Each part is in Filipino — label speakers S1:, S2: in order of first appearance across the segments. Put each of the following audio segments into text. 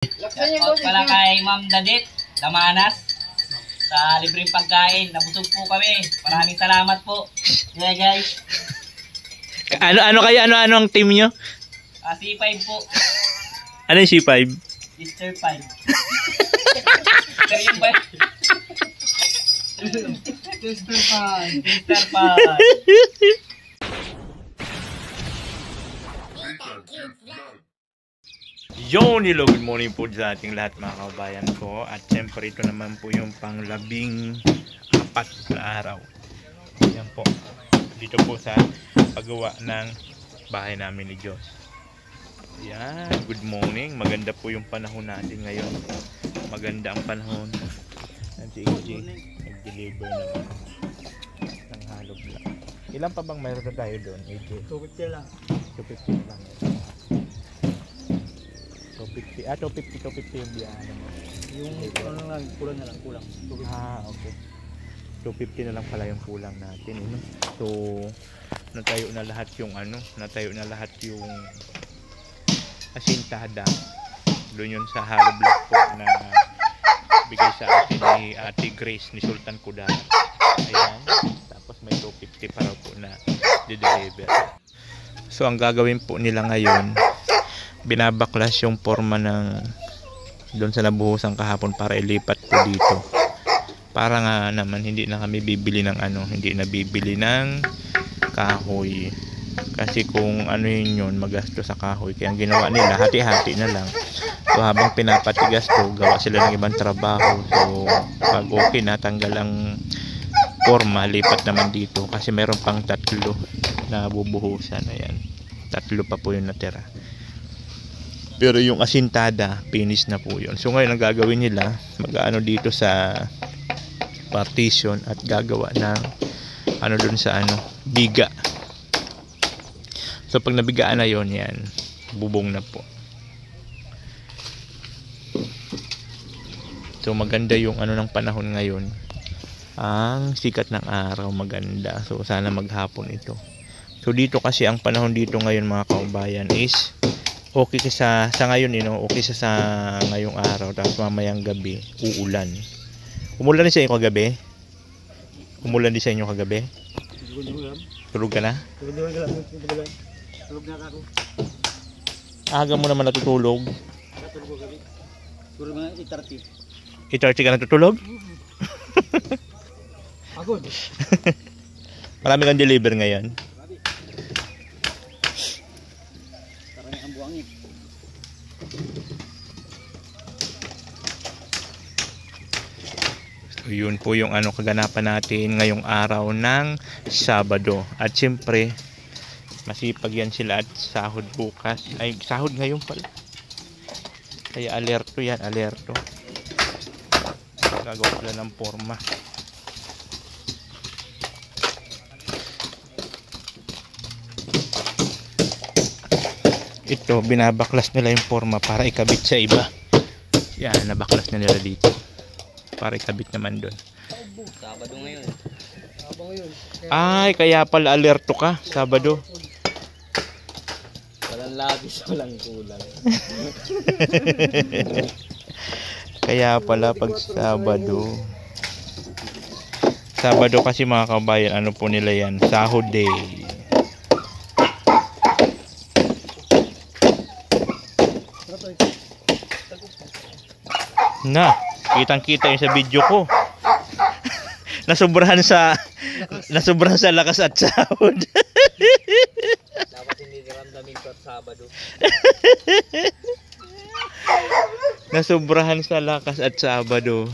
S1: Shoutout pala kay Ma'am Dadit Damanas sa libreng pagkain. Nabusog po kami. Maraming salamat po. Yeah guys.
S2: Ano ang team nyo?
S1: C5 po.
S2: Ano yung C5?
S1: Mr. 5. Seryo ba? Mr. 5. Mr. 5.
S2: Yo, hello, good morning po sa ating lahat mga kabayan ko. At siyempre ito naman po yung pang-14 na araw. Yan po. Dito po sa paggawa ng bahay namin ni Diyos. Yan, good morning. Maganda po yung panahon natin ngayon. Maganda ang panahon. Si AJ nag-deliver ng hollow block. Ilan pa bang mayroon tayo doon, AJ?
S1: 250 lang.
S2: 250 lang. 250 yung biyahe mo.
S1: Yung ano lang, kulang na lang, kulang. 250.
S2: Okay. 250 na lang pala yung kulang natin. So, natayo na lahat yung asintada. Doon yun sa hollow block po na bigay sa atin ni Ate Grace ni Sultan Kuda. Ayan. Tapos may 250 para po na di-deliver. So, ang gagawin po nila ngayon, binabaklas yung forma ng doon sa nabuhusan kahapon para ilipat po dito. Para nga naman hindi na kami bibili ng kahoy. Kasi kung ano yun magasto sa kahoy. Kaya ang ginawa nila, hati-hati na lang. So habang pinapatigas to, gawa sila ng ibang trabaho. So pag okay na, tanggal ang forma, lipat naman dito. Kasi meron pang 3 na bubuhusan. Ayan. 3 pa po yung natira. Pero yung asintada, finish na po yun. So ngayon ang gagawin nila, mag-ano dito sa partition at gagawa ng doon sa biga. So pag nabigaan na yon, yan, bubong na po. So maganda yung ng panahon ngayon. Ang sikat ng araw maganda. So sana maghapon ito. So dito kasi ang panahon dito ngayon mga kaubayan is okay sa ngayon okay sa ngayong araw, tapos mamayang gabi uulan. Umulan din sa inyo kagabi? Umulan din sa inyo kagabi? Tulog ka na? Tulog na ako. Aga mo naman natutulog?
S1: Natulog ko gabi. Tulog mga 8:30.
S2: 8:30 ka natutulog?
S1: Agod.
S2: Marami kang deliver ngayon? Yun po yung kaganapan natin ngayong araw ng Sabado. At siyempre masipag yan sila at sahod bukas. Ay, sahod ngayon pala. Kaya alerto yan, alerto. Gagawa sila ng forma. Ito, binabaklas nila yung forma para ikabit sa iba. Yan, nabaklas na nila dito para ikabit naman doon.
S1: Sabado ngayon.
S2: Ay, kaya pala alerto ka Sabado.
S1: Walang labis, walang kulang.
S2: Kaya pala pag Sabado kasi mga kabayan, po nila yan, sahod day. Na, kitang-kita yung sa video ko. Nasobrahan sa lakas at sahod.
S1: Dapat hindi niramdamin ko at Sabado.
S2: Nasobrahan sa lakas at Sabado.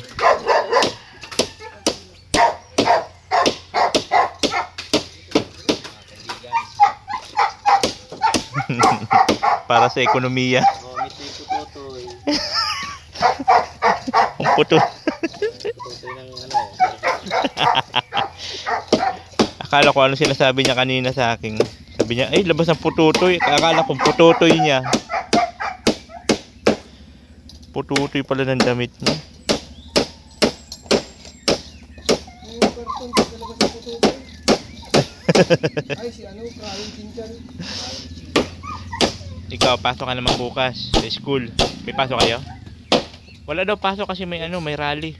S2: Para sa ekonomiya. Ang puto. Akala ko sinasabi niya kanina sa akin. Sabi niya, ay labas ang pututoy. Akala ko pututoy niya. Pututoy pala ng damit niya.
S1: Ay, si Kain Pinjan.
S2: Ikaw, pasok ka naman bukas sa school. May pasok kayo? Wala daw pasok kasi may ano, may rally.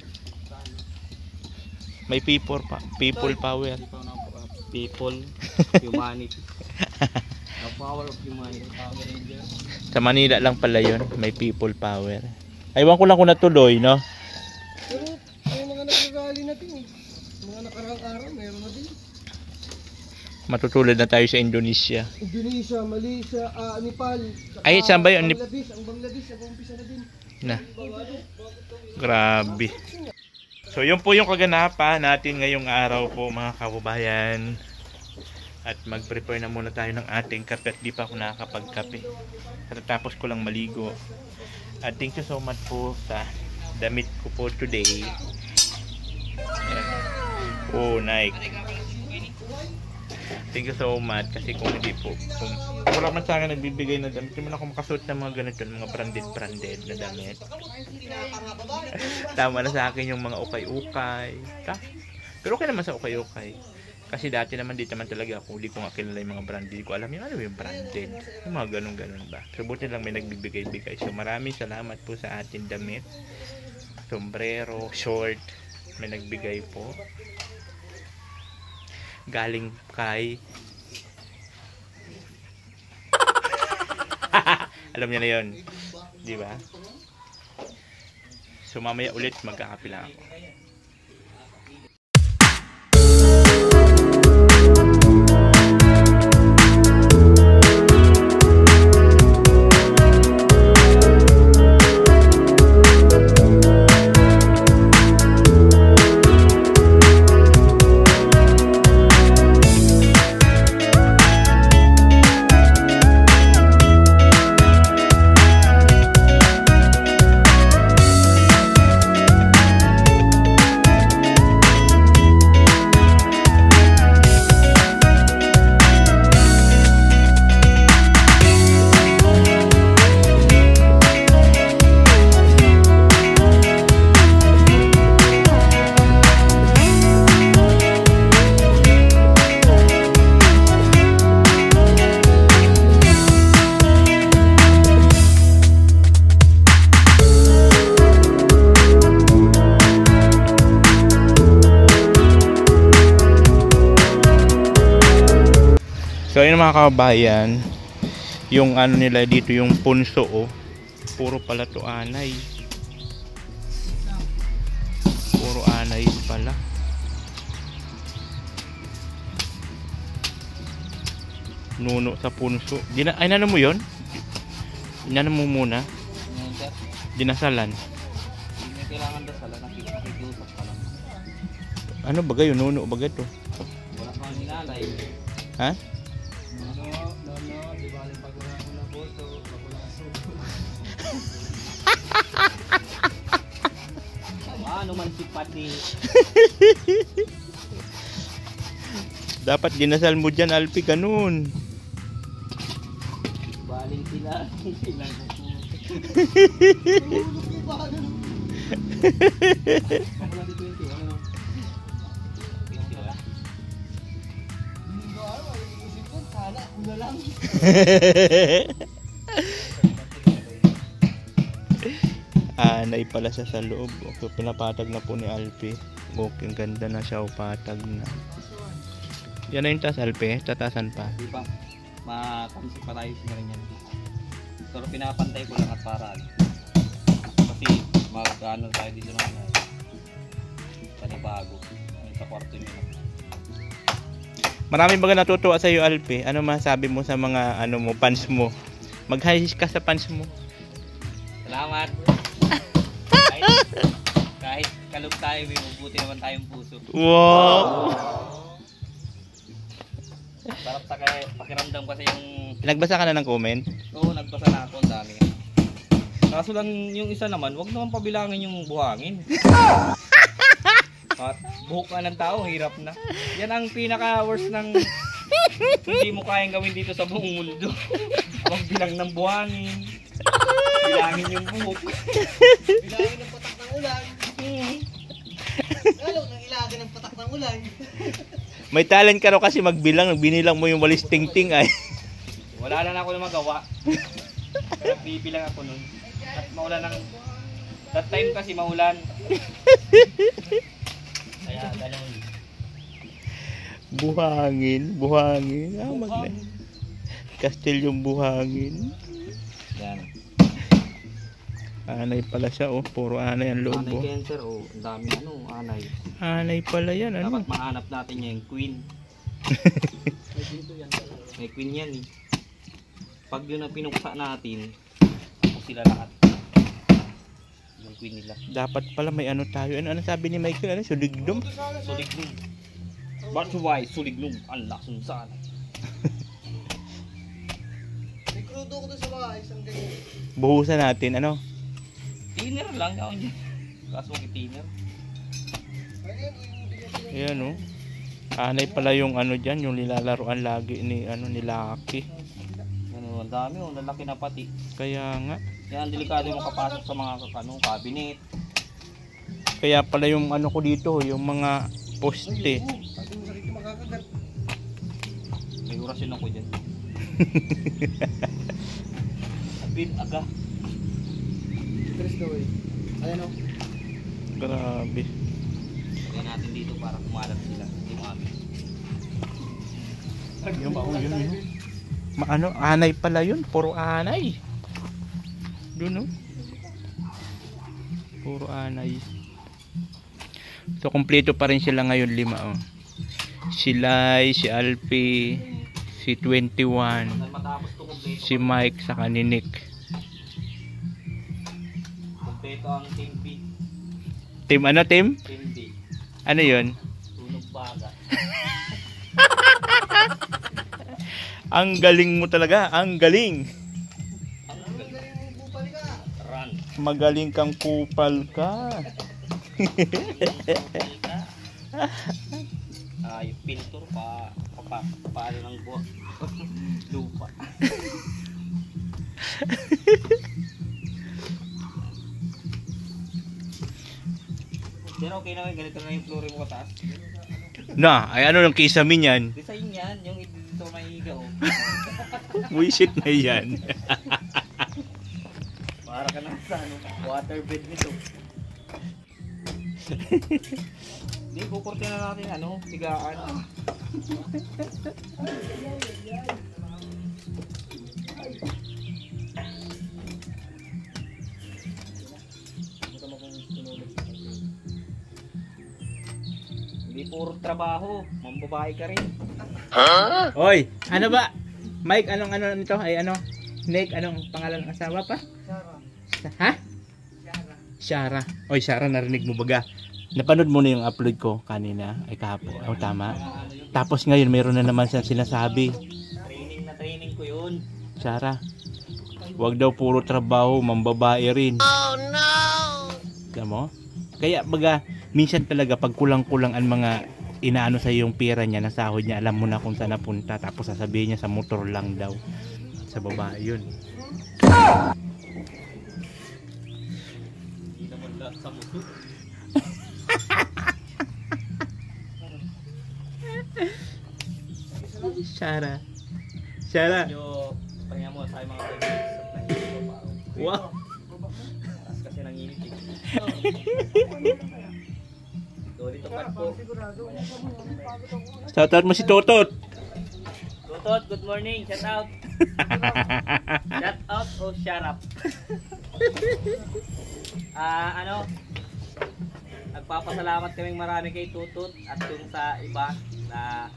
S2: May people power.
S1: People, humanity. The power of humanity. Power Ranger.
S2: Sa Manila lang pala yun, may people power. Aywan ko lang kung natuloy, no?
S3: Pero may mga nag-rally na din eh. Mga nakarang araw, meron na din.
S2: Matutulad na tayo sa Indonesia.
S3: Indonesia, Malaysia, Nepal.
S2: Ay, saan ba yun?
S3: Bangladesh, ang Bangladesh, nag-umpisa na din.
S2: Na. Grabe. So yun po yung kaganapan natin ngayong araw po mga kababayan. At mag-prepare na muna tayo ng ating kape at di pa ako nakakapagkape. Tapos ko lang maligo. At thank you so much po sa damit ko po today. Oh, Nike. Thank you so much kasi kung hindi po, kung wala man sa akin nagbibigay na damit, hindi man ako makasuot ng mga ganito, mga branded na damit. Tama na sa akin yung mga ukay-ukay. Pero okay naman sa ukay-ukay. Kasi dati naman dito naman talaga ako, hindi ko nga kilala yung mga branded. Ko alam yung ano yung branded. Yung mga ganun-ganun ba. So buti lang may nagbibigay-bigay. So maraming salamat po sa ating damit. Sombrero, short, may nagbigay po. Galing kay alam niya na yun, di ba? So mamaya ulit magkakape lang ako. So ayun mga kabayan, yung ano nila dito, yung punso oh, puro pala to anay. Puro anay pala. Nuno sa punso. Ay nano mo yun? Inano mo muna? Dinasalan.
S1: Hindi kailangan dasalan, nakikiusap ka lang.
S2: Ano bagay yun? Nuno bagay to?
S1: Wala kang hinalay.
S2: Ha?
S3: Di ba aling pag-ulang ko na boto, pag-ulang subo.
S1: Ano man si Pati.
S2: Dapat dinasal mo dyan, Alpi, ganun.
S1: Baling sila. Silang
S3: Nahulog yung bahan.
S1: wala di 20. Ano?
S3: Hindi ko alam, isip ko, sana ako na lang.
S2: Anay pala siya sa loob. Okay, pinapatag na po ni Alpi. Okay, ang ganda na siya, patag na. Yan na yung tas, Alpi. Tatasan pa.
S1: Di ba? Makakamsik pa tayo sa rin yan. Pero pinapantay ko lang at para. Kasi mag-ano tayo dito naman. Panibago. Sa kwarto nila.
S2: Marami baga natutuwa sa iyo, Alpi. Ano masabi mo sa mga ano mo, fans mo? Mag-hi ka sa fans mo.
S1: Salamat. kahit kalog tayo, may mabuti naman tayong puso.
S2: Wow!
S1: Sarap sa kaya pakiramdam kasi yung...
S2: Nagbasa ka na ng comment?
S1: Oo, nagbasa na ako, ang dami. Kaso lang yung isa naman, wag naman pabilangin yung buhangin. At buhok ka ng tao, hirap na. Yan ang pinaka-worst ng hindi mo kayang gawin dito sa buong mundo. Magbilang ng buhangin. Bilangin yung buhok.
S3: Bilangin ng patak ng ulan. Lalo nang ilagay ng patak ng ulan.
S2: May talent ka raw kasi magbilang. Binilang mo yung walis ting-ting ay.
S1: Wala na ako na magawa. Kaya bibilang ako nun. At maulan ng That time kasi maulan. Kaya ganun.
S2: Buhangin. Kastilyong buhangin.
S1: Yan.
S2: Anay pala siya, oh. Puro anay ang loob,
S1: Anay
S2: oh.
S1: cancer, oh. Ang dami anay.
S2: Anay pala yan, ano?
S1: Dapat mahanap natin niya yung queen. May queen yan eh. Pag yun ang pinuksa natin, tapos sila lahat. Yung queen nila.
S2: Dapat pala may ano tayo. Ano sabi ni Michael? Ano? Suligdom?
S1: Sulignum. But why sulignum? Ang lason sana.
S3: May crudo ko doon sa bahay, isang ganyan.
S2: Buhusan natin, ano?
S1: Thinner lang ako dyan. Kaso thinner.
S2: Ayan, oh. Anay pala yung ano dyan, yung nilalaroan lagi ni, ni Lucky.
S1: Ano, ang dami, oh. Lalaki na pati.
S2: Kaya nga.
S1: Yan, delikado mo kapasok sa mga cabinet.
S2: Kaya pala yung ano ko dito, yung mga poste.
S3: Sabi mo sakit yung makakagat.
S1: May orasyon ako dyan. Abin, aga.
S3: Tres daw eh. Ayan o.
S2: Grabe.
S1: Kaya natin dito para kumalat sila. Yung amin.
S2: Yun. Maano, anay pala yun. Puro anay. Doon, oh. Puro anay. So, kompleto pa rin sila ngayon, 5, oh. Si Lai, si Alfie, si 21,
S1: Matapos to kompleto.
S2: si Mike, saka ni Nick.
S1: Kompleto ang team B.
S2: Team ano, team?
S1: Team B.
S2: Ano yun?
S1: Tunog baga.
S2: Ang galing mo talaga, ang galing.
S1: Run.
S2: Magaling kang kupal ka.
S1: Yung pintor paano ng buwak. Lupa. Pero okay na, ganito na yung flooring mo kataas.
S2: Na, ay ano ng kisame niyan?
S1: Design yan, yung dito may higa oh.
S2: Wisit na yan.
S1: Para ka na sa waterbed nito. Hindi, kukurti na natin sigaan. Hindi puro trabaho, mambabae ka rin.
S2: Oy, ano ba? Mike, anong nito? Ay Nick, anong pangalan ng asawa pa? Ha? Shara. Oy, Shara, narinig mo baga? Napanood mo na yung upload ko kanina, ay kahapon. Oh, tama. Tapos ngayon mayroon na naman siyang sinasabi.
S1: Training ko yun.
S2: Shara, wag daw puro trabaho, mambabae rin. Oh no! Alam mo? Kaya baga, minsan talaga pag kulang-kulang ang mga inaano sa yung pera niya, nasahod niya, alam mo na kung saan napunta, tapos sasabihin niya sa motor lang daw. Sa babae yun.
S1: Hindi naman lahat sa motor.
S2: Shara.
S1: Medyo, pahinga mo tayo mga kaibigan.
S2: Wow.
S1: Taas kasi nanginit eh. Dito pat po.
S2: Shoutout mo si Totot.
S1: Totot, good morning. Shout out. Shout out o shut up. Nagpapasalamat kaming marami kay Totot at yung sa iba na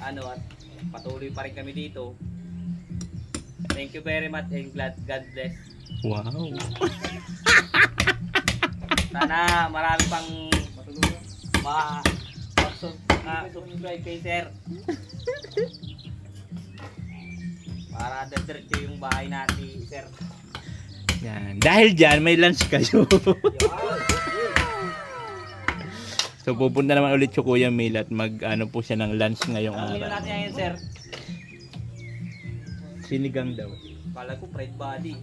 S1: at patuloy pa rin kami dito. Thank you very much and God bless.
S2: Wow.
S1: Sana marami pang subscribe kay sir. Para diretso yung bahay natin, sir.
S2: Yan. Dahil dyan, may lunch kayo. So pupunta naman ulit si Kuya Mil at mag-ano po siya ng lunch ngayong
S1: Ang menu
S2: araw.
S1: natin ngayon, sir.
S2: Sinigang daw.
S1: Kala ko fried body.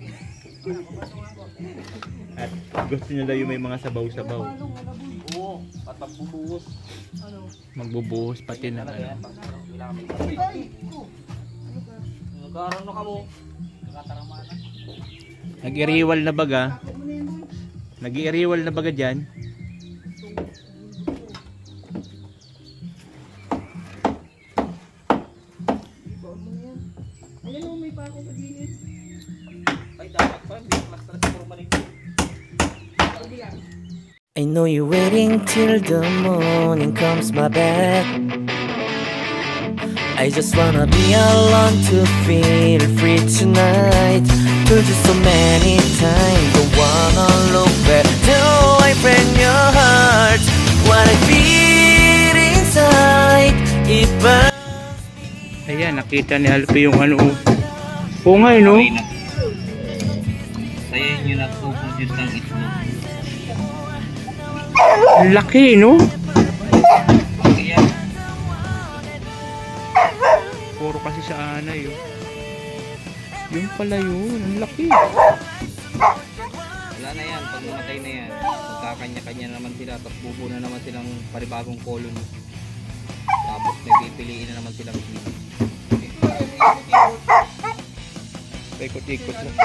S2: At gusto niya daw yung may mga sabaw-sabaw.
S1: Oo, at magbubuhos.
S2: Magbubuhos pati ng
S1: Talaga yan.
S2: ano.
S1: Kailangan may nagkaroon na ka mo. Nakatarama na.
S2: Nag-iriwal na baga. Nag-i-rewal na baga dyan.
S3: Ayan o, may pako sa gilid.
S1: Ay, dapat pa. Bilas na sa formality.
S4: I know you're waiting till the morning comes my back. I just wanna be alone to feel free tonight. Told you so many times, don't wanna look back. Do I break your heart? What I feel inside, it burns.
S2: Ayan, nakita ni Alfie yung ano. Oo nga, no?
S1: Kaya yun yung nagpupunjus ng itlog.
S2: Laki, no?
S1: Kaya,
S2: Puro kasi sa anay, oh. Yung pala yun, ang laki.
S1: wala na yan. Pag namatay na yan, magkakanya-kanya naman sila. Tapos bubo na naman silang panibagong colony. Tapos may pipiliin na naman silang sili.
S2: Ikot-ikot lang.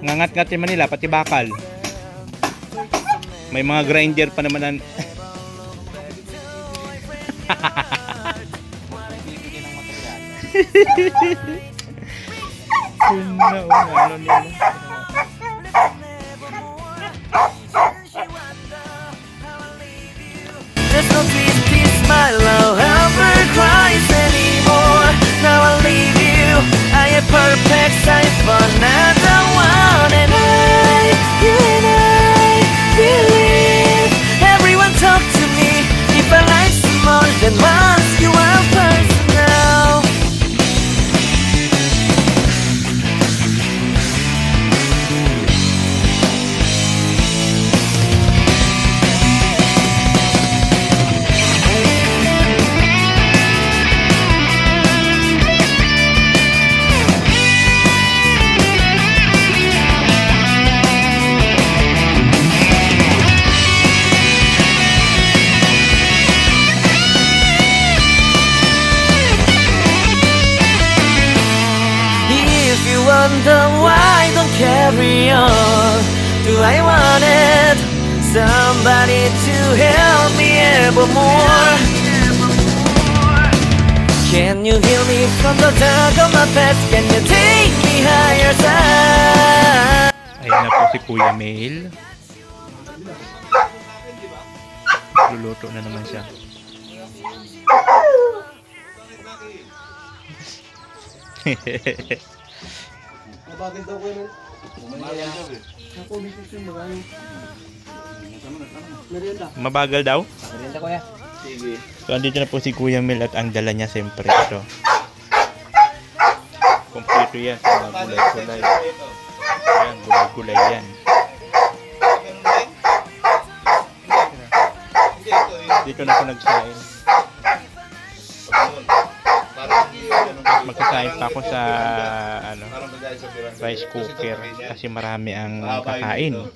S2: Ngangat-ngatin man nila, pati bakal. May mga grinder pa naman.
S1: Bibigyan ng material.
S2: Ano nila.
S4: There's no peace, peace, my love ever cries anymore. Now I'll leave you. I am perfect sign for another one, and you and I believe. Everyone talk to me. If I like you more than once, you are personal. If you wonder why I don't carry on, do I wanted somebody to help me evermore? Can you heal me from the dark of my past? Can you take me higher side?
S2: Ayun na po si Kuya Mail. Luluto na naman siya.
S3: Mabagin daw ko yun. Ako, bisis yung maraming. Merienda.
S2: Mabagal daw?
S1: Merienda ko ya. Sige.
S2: So andito na po si Kuya Mel at ang dala niya siyempre ito. Kompleto yan sa mga gulay-gulay. Ayan, gulay-gulay yan. Dito na ako nagsain. Magsasain pa ako sa rice cooker kasi marami ang kakain.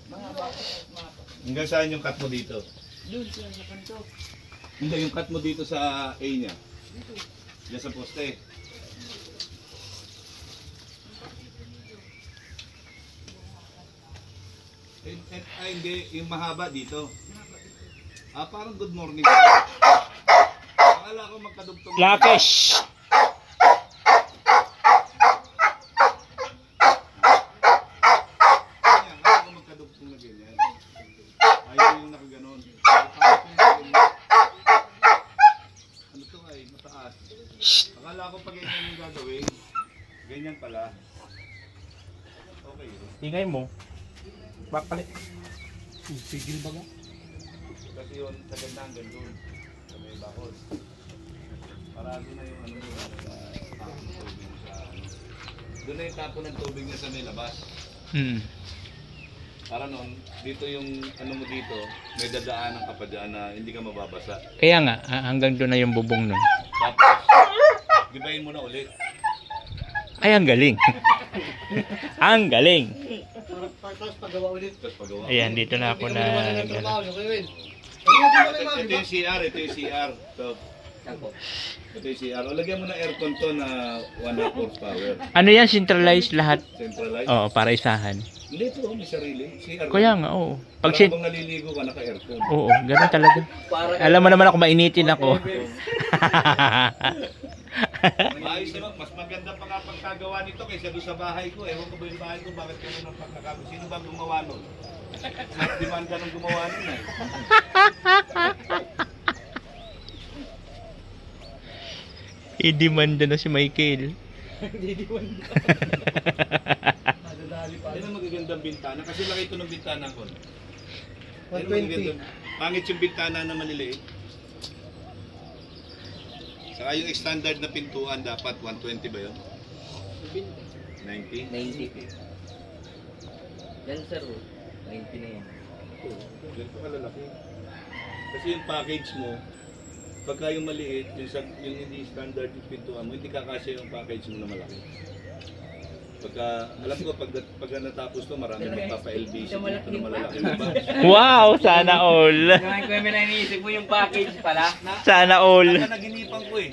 S5: Hanggang saan yung cut mo dito? Hindi, yung cut mo dito sa A niya. Diyan sa poste. Ay, hindi. Yung mahaba dito. Parang good morning. Akala ko magkadugtong.
S2: Lakesh!
S5: Akala ko magkadugtong na ganyan. Ayaw yung nakaganon. Ano to ay mataas. Akala ko pag ganyan yung gagawin. Ganyan pala. Okay.
S2: Ingay mo. Bakpalit.
S3: Sigil ba nga?
S5: Kasi yun sa ganda hanggang doon. Sa may bakod. Parado na yung ano doon. Doon na yung tapo ng tubig niya sa may labas. Para noon, dito yung ano mo dito, may dadaanan ka pa dyan na hindi ka mababasa.
S2: Kaya nga, hanggang doon na yung bubong nun.
S5: Tapos, gibayin mo na ulit.
S2: Ay, ang galing. Ang galing.
S3: Tapos pagawa ulit.
S5: Tapos pagawa.
S2: Ayan, dito na ako na...
S5: Ito yung CR, ito yung CR. Ito.
S1: Ako.
S5: Ito yung CR. O, lagyan mo ng aircon to na 1.5 horsepower.
S2: Ano yan, centralized lahat?
S5: Centralized.
S2: Oo, para isahan.
S5: Hindi ito, may sarili. CR.
S2: Kaya nga, oo. Pag
S5: Para habang naliligo ka, naka-aircon.
S2: Oo, ganun talaga. Alam mo naman ako, mainitin ako.
S5: Maayos naman, mas maganda pa nga pagkagawa nito kaysa doon sa bahay ko. Ewan ko ba yung bahay ko, bakit gano'n ang pagkagawa? Sino ba gumawa nun? Mas demanda nung gumawa nun eh.
S2: I-demanda na si Michael.
S5: Yan ang magagandang bintana. Kasi laki ito ng bintana ko.
S3: 120.
S5: Pangit yung bintana na maliliit. Saka yung standard na pintuan dapat 120 ba yun? 90?
S1: 90. Yan sir, 90 na yan.
S5: Ganito kalalaki. Kasi yung package mo, pagka yung maliit, yung hindi standard yung pintuan mo, hindi kakasya yung package mo na malaki. Pagka, alam ko, pag natapos to, marami magpapa-LBC dito na malalaki. Diba?
S2: Wow, sana all.
S1: Ngayon ko yung iniisip mo yung package pala.
S2: Sana all.
S5: Panaginipan ko eh.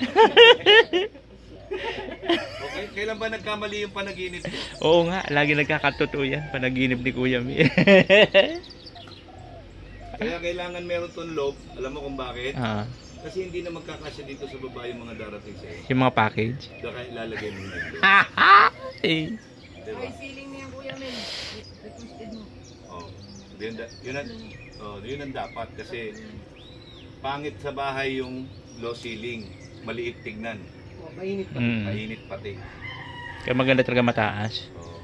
S5: Okay, kailan ba nagkamali yung panaginip ko?
S2: Oo nga, lagi nagkakatotoo yan. Panaginip ni Kuya Mi.
S5: Kaya kailangan meron tong loob. Alam mo kung bakit?
S2: Ah,
S5: Kasi hindi na magkakasya dito sa baba yung mga darating sa'yo.
S2: yung mga package.
S5: Kaya ilalagay mo dito.
S2: Eh,
S5: Diba? Oh, yun ang dapat kasi pangit sa bahay yung low ceiling, maliit tignan,
S3: Mainit pa.
S5: mainit pati.
S2: kaya maganda talaga mataas.
S5: Oh.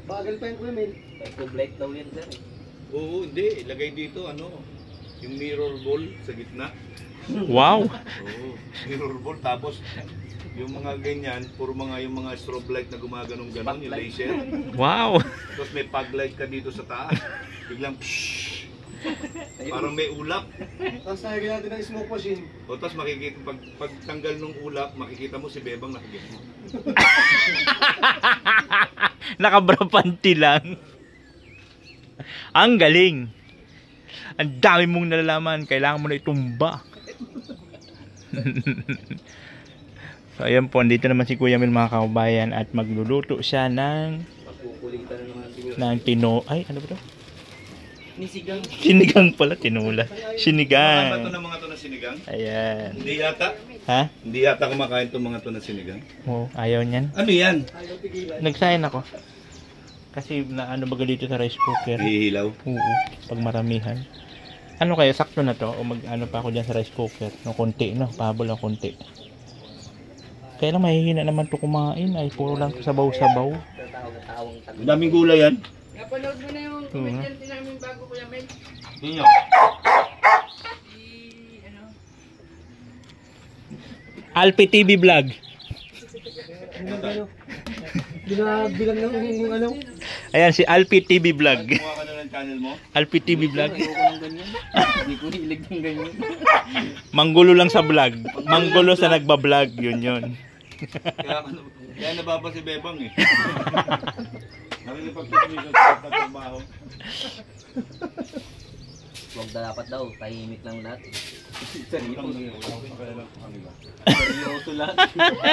S3: Bagal pa yung Kuya Mel.
S1: May tube light daw yan sir.
S5: Oo, hindi, ilagay dito yung mirror ball sa gitna.
S2: Wow.
S5: Oo, mirror ball tapos yung mga ganyan, puro yung mga strobe light na gumaganong-ganon, yung laser.
S2: Wow.
S5: Tapos may pag light ka dito sa taas. Biglang parang may ulap.
S3: Tapos nalagyan natin ng smoke machine.
S5: O tapos makikita, pag tanggal ng ulap, makikita mo si Bebang nakagano.
S2: Nakabrapanti lang. Ang galing. Ang dami mong nalalaman. Kailangan mo na itumba. So ayan po, andito naman si Kuya Mil mga kaubayan at magluluto siya ng
S1: Pagkukulitan na naman siguro.
S2: ay ano ba to?
S1: Nisigang.
S2: Sinigang pala, tinula.
S5: Kumakain ba ito
S2: Sinigang.
S5: ng mga to na sinigang?
S2: Ayan.
S5: Hindi yata.
S2: Ha?
S5: Hindi yata kumakain itong mga to na sinigang.
S2: Oh, ayaw niyan.
S5: Ano yan?
S2: Nagsayin ako. Kasi na ano baga dito sa rice cooker.
S5: Hihilaw.
S2: Oo, pag maramihan. Ano kaya, sakto na to? O mag ano pa ako dyan sa rice cooker? No, konti, no? Pahabol ng konti. Kaya lang mahihina naman to kumain. Ay, puro lang to sabaw-sabaw.
S1: Tawang
S5: Ang daming gulay yan.
S6: Napanood mo na yung komedyante namin bago Kuya Mel?
S5: Ninyo.
S2: Alpi TV Vlog.
S3: Bilang ng ano.
S2: Ayan, si Alpi TV Vlog.
S5: Kumuha ka na ng channel mo.
S2: Alpi TV Vlog.
S1: Ayoko ng ganyan. Hindi ko hilig ng ganyan.
S2: Manggulo lang sa vlog. Manggulo sa nagbablog. Yun.
S5: Kaya nababa si Bebang eh. Nakikipagtutumisan sa trabaho.
S1: Huwag na dapat daw, tahimik lang lahat.
S5: Seryoso.
S1: Seryoso lahat.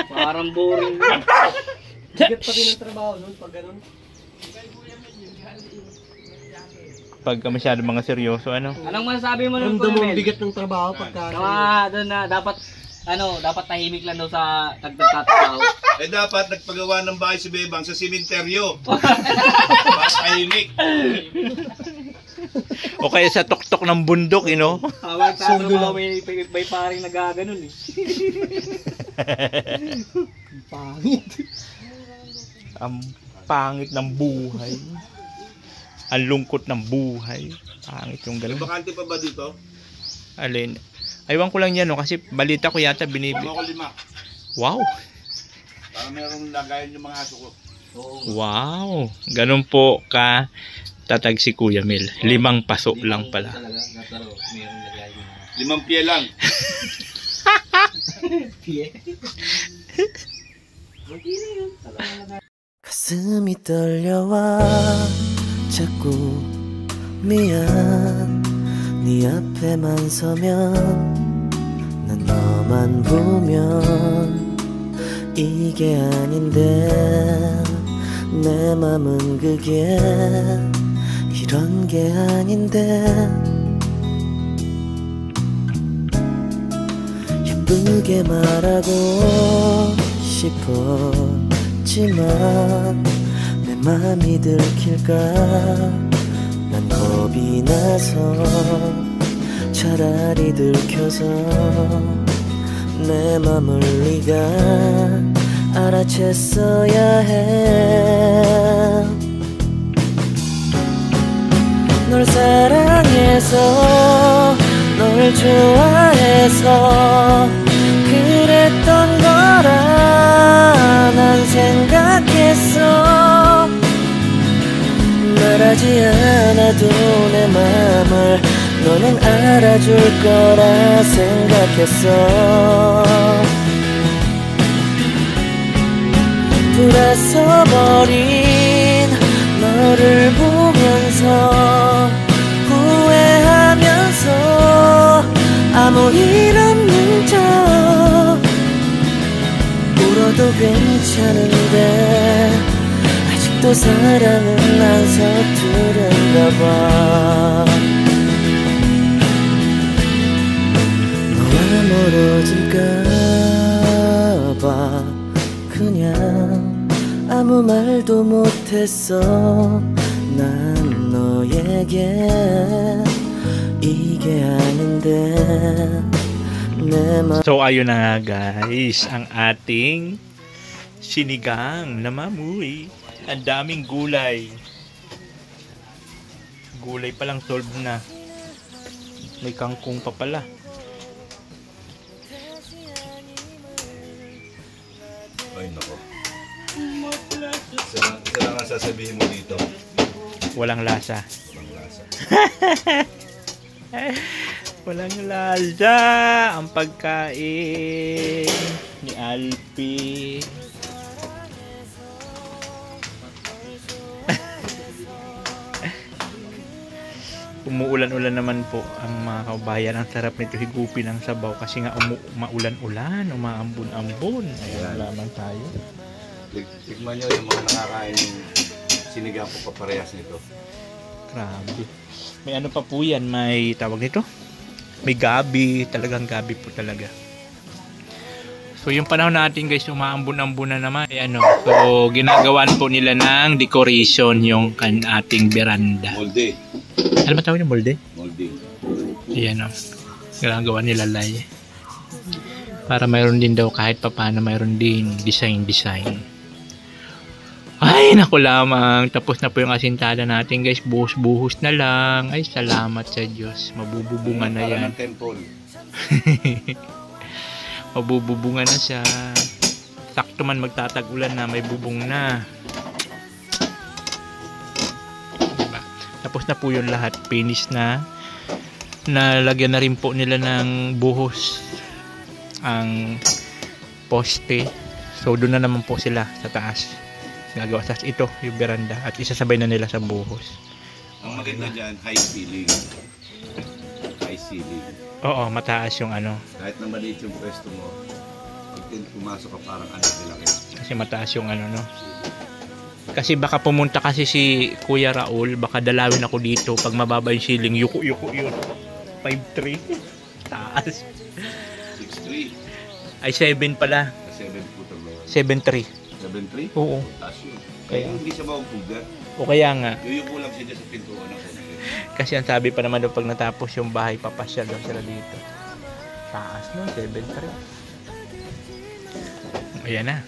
S1: Parang boring.
S3: Bigat pa din ang trabaho nun pag ganun.
S2: Pagka masyado mga seryoso, ano?
S1: Anong masasabi mo nun,
S3: Ramdam mo
S1: Kuya
S3: ang
S1: Mel?
S3: bigat ng trabaho pagka...
S1: Doon na, dapat tahimik lang daw sa nagtatrabaho.
S5: Eh dapat nagpagawa ng bahay si Bebang sa simenteryo. Tahimik.
S2: O kaya sa tuktok ng bundok, you know?
S1: Habang tatrabaho, may paring nagaganon eh.
S3: Pangit.
S2: Ang pangit ng buhay. Ang lungkot ng buhay. Pangit yung
S5: May
S2: ganun.
S5: bakante pa ba dito?
S2: Alin? Aywan ko lang yan, no? Kasi balita ko yata
S5: Ako 5.
S2: Wow!
S5: Para merong lagayan yung mga aso ko.
S2: Wow! Ganun po ka tatag si Kuya Mil. 5 paso lang pala.
S1: Talaga, nataro, mayroong lagay yun.
S5: 5 pie lang.
S4: 가슴이 떨려와 자꾸 미안 네 앞에만 서면 너만 보면 이게 아닌데 내 맘은 그게 이런 게 아닌데 예쁘게 말하고 싶었지만 내 맘이 들킬까 난 겁이 나서 차라리 들켜서 내 맘을 네가 알아챘어야 해. 널 사랑해서 널 좋아해서 그랬던 거라 난 생각했어. 말하지 않아도 내 맘을 너는 알아줄 거라 생각했어. 돌아서버린 너를 보면서 후회하면서 아무 일 없는 척 울어도 괜찮은데 아직도 사랑은 안 서투른가 봐. 너와 멀어질까 봐 그냥 아무 말도 못했어. 난 너에게 이게 아닌데 내 맘.
S2: So ayun na nga guys, ang ating sinigang na mamuy. Ang daming gulay. Gulay pa lang solve na. May kangkong pa pala.
S5: Ay nako. Isa lang ang sasabihin mo dito.
S2: Walang lasa.
S5: Walang lasa.
S2: Walang lasa ang pagkain ni Alpi. Umuulan-ulan naman po ang mga kabayan. Ang sarap nito higupin ng sabaw kasi nga maulan-ulan, umaambon-ambon. Ayan lamang tayo.
S5: Tikman nyo yung mga nakakain ng sinigang po kaparehas nito.
S2: Grabe. May ano pa po yan, may tawag nito? May gabi, talagang gabi po talaga. So yung panahon natin guys, umaambon-ambon na naman. Ano, so ginagawan po nila ng decoration yung ating veranda.
S5: Molde.
S2: Ano ba tawag yung molde?
S5: Molde.
S2: Ayan o. Ginagawa nila lay. Para mayroon din daw kahit papaano mayroon din design. Ay, naku lamang. Tapos na po yung asintada natin guys. Buhos-buhos na lang. Ay, salamat sa Diyos. Mabububungan na yan.
S5: Para ng temple.
S2: Mabububungan na siya. Sakto man magtatag-ulan na. May bubong na. Diba? Tapos na po yung lahat. Finish na. Nalagyan na rin po nila ng buhos ang poste. So, doon na naman po sila sa taas. Gagawa sa ito yung veranda at isasabay na nila sa buhos.
S5: Ang maganda dyan, high ceiling. High ceiling.
S2: Oo, mataas yung ano.
S5: Kahit na maliit yung pwesto mo, pag pumasok ka parang anak nila kayo.
S2: Kasi mataas yung ano, no? Kasi baka pumunta kasi si Kuya Raul, baka dalawin ako dito pag mababa yung ceiling. Yuko yun. 5'3". Taas.
S5: 6'3".
S2: Ay, 7 pala.
S5: 7 foot ang mga.
S2: 7'3".
S5: 7'3"?
S2: Oo.
S5: Taas yun.
S2: Kaya-
S5: Kaya hindi siya mapupugat.
S2: O kaya nga.
S5: Yuyuko lang siya dyan sa pintuan ng konti.
S2: Kasi ang sabi pa naman doon pag natapos yung bahay, papasyal daw sila dito. Taas no, 7'3". Ayan na.